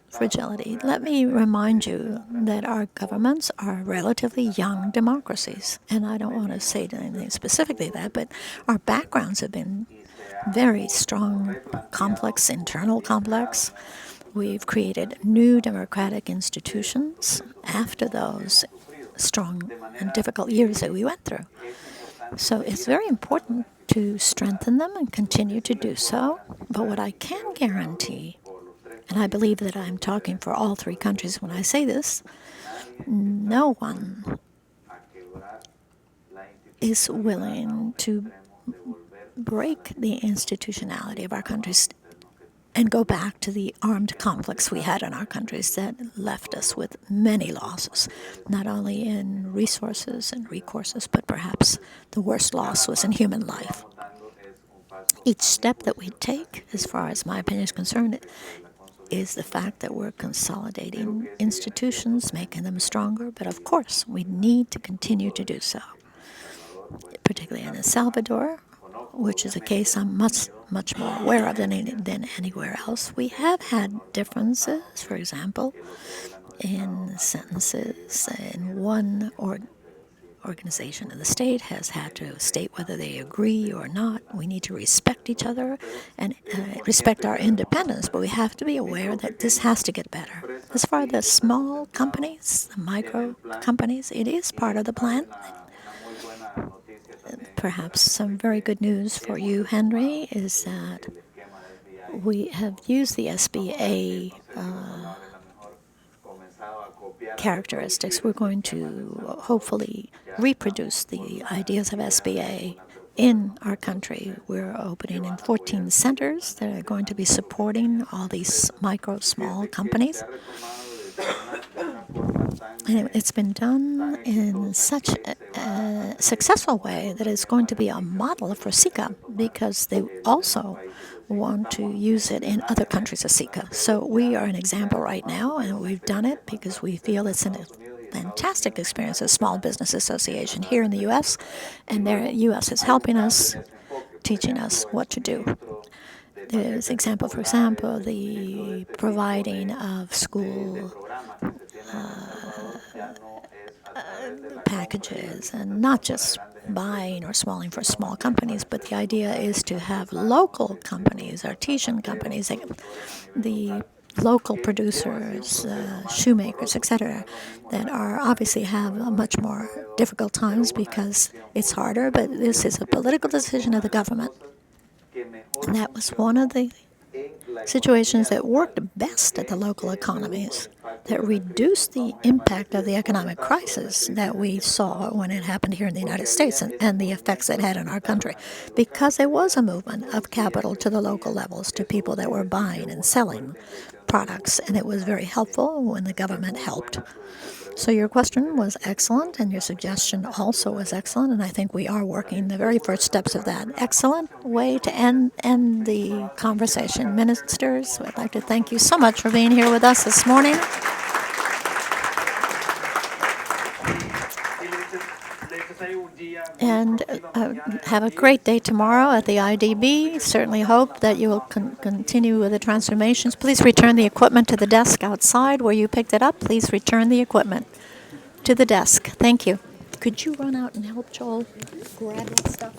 fragility, let me remind you that our governments are relatively young democracies. And I don't want to say anything specifically that, but our backgrounds have been very strong, complex, internal complex. We've created new democratic institutions after those strong and difficult years that we went through. So it's very important to strengthen them and continue to do so. But what I can guarantee, and I believe that I'm talking for all three countries when I say this, no one is willing to break the institutionality of our countries and go back to the armed conflicts we had in our countries that left us with many losses, not only in resources and recourses, but perhaps the worst loss was in human life. Each step that we take, as far as my opinion is concerned, is the fact that we're consolidating institutions, making them stronger, but of course we need to continue to do so, particularly in Salvador, which is a case I'm much more aware of than anywhere else. We have had differences, for example, in sentences, in one organization in the state has had to state whether they agree or not. We need to respect each other and respect our independence, but we have to be aware that this has to get better. As far as the small companies, the micro companies, it is part of the plan. Perhaps some very good news for you, Henry, is that we have used the SBA characteristics. We're going to hopefully reproduce the ideas of SBA in our country. We're opening in 14 centers that are going to be supporting all these small companies. And it's been done in such a successful way that it's going to be a model for SICA, because they also want to use it in other countries of SICA. So we are an example right now, and we've done it because we feel it's a fantastic experience as Small Business Association here in the U.S., and the U.S. is helping us, teaching us what to do. There's example, for example, the providing of school packages, and not just buying or smalling for small companies, but the idea is to have local companies, artisan companies, like the local producers, shoemakers, etc., that are obviously have much more difficult times because it's harder, but this is a political decision of the government. And that was one of the situations that worked best at the local economies, that reduced the impact of the economic crisis that we saw when it happened here in the United States, and the effects it had in our country, because there was a movement of capital to the local levels, to people that were buying and selling products, and it was very helpful when the government helped. So your question was excellent, and your suggestion also was excellent, and I think we are working the very first steps of that. Excellent way to end the conversation. Ministers, I'd like to thank you so much for being here with us this morning. And have a great day tomorrow at the IDB. Certainly hope that you will continue with the transformations. Please return the equipment to the desk outside where you picked it up. Please return the equipment to the desk. Thank you. Could you run out and help Joel grab that stuff?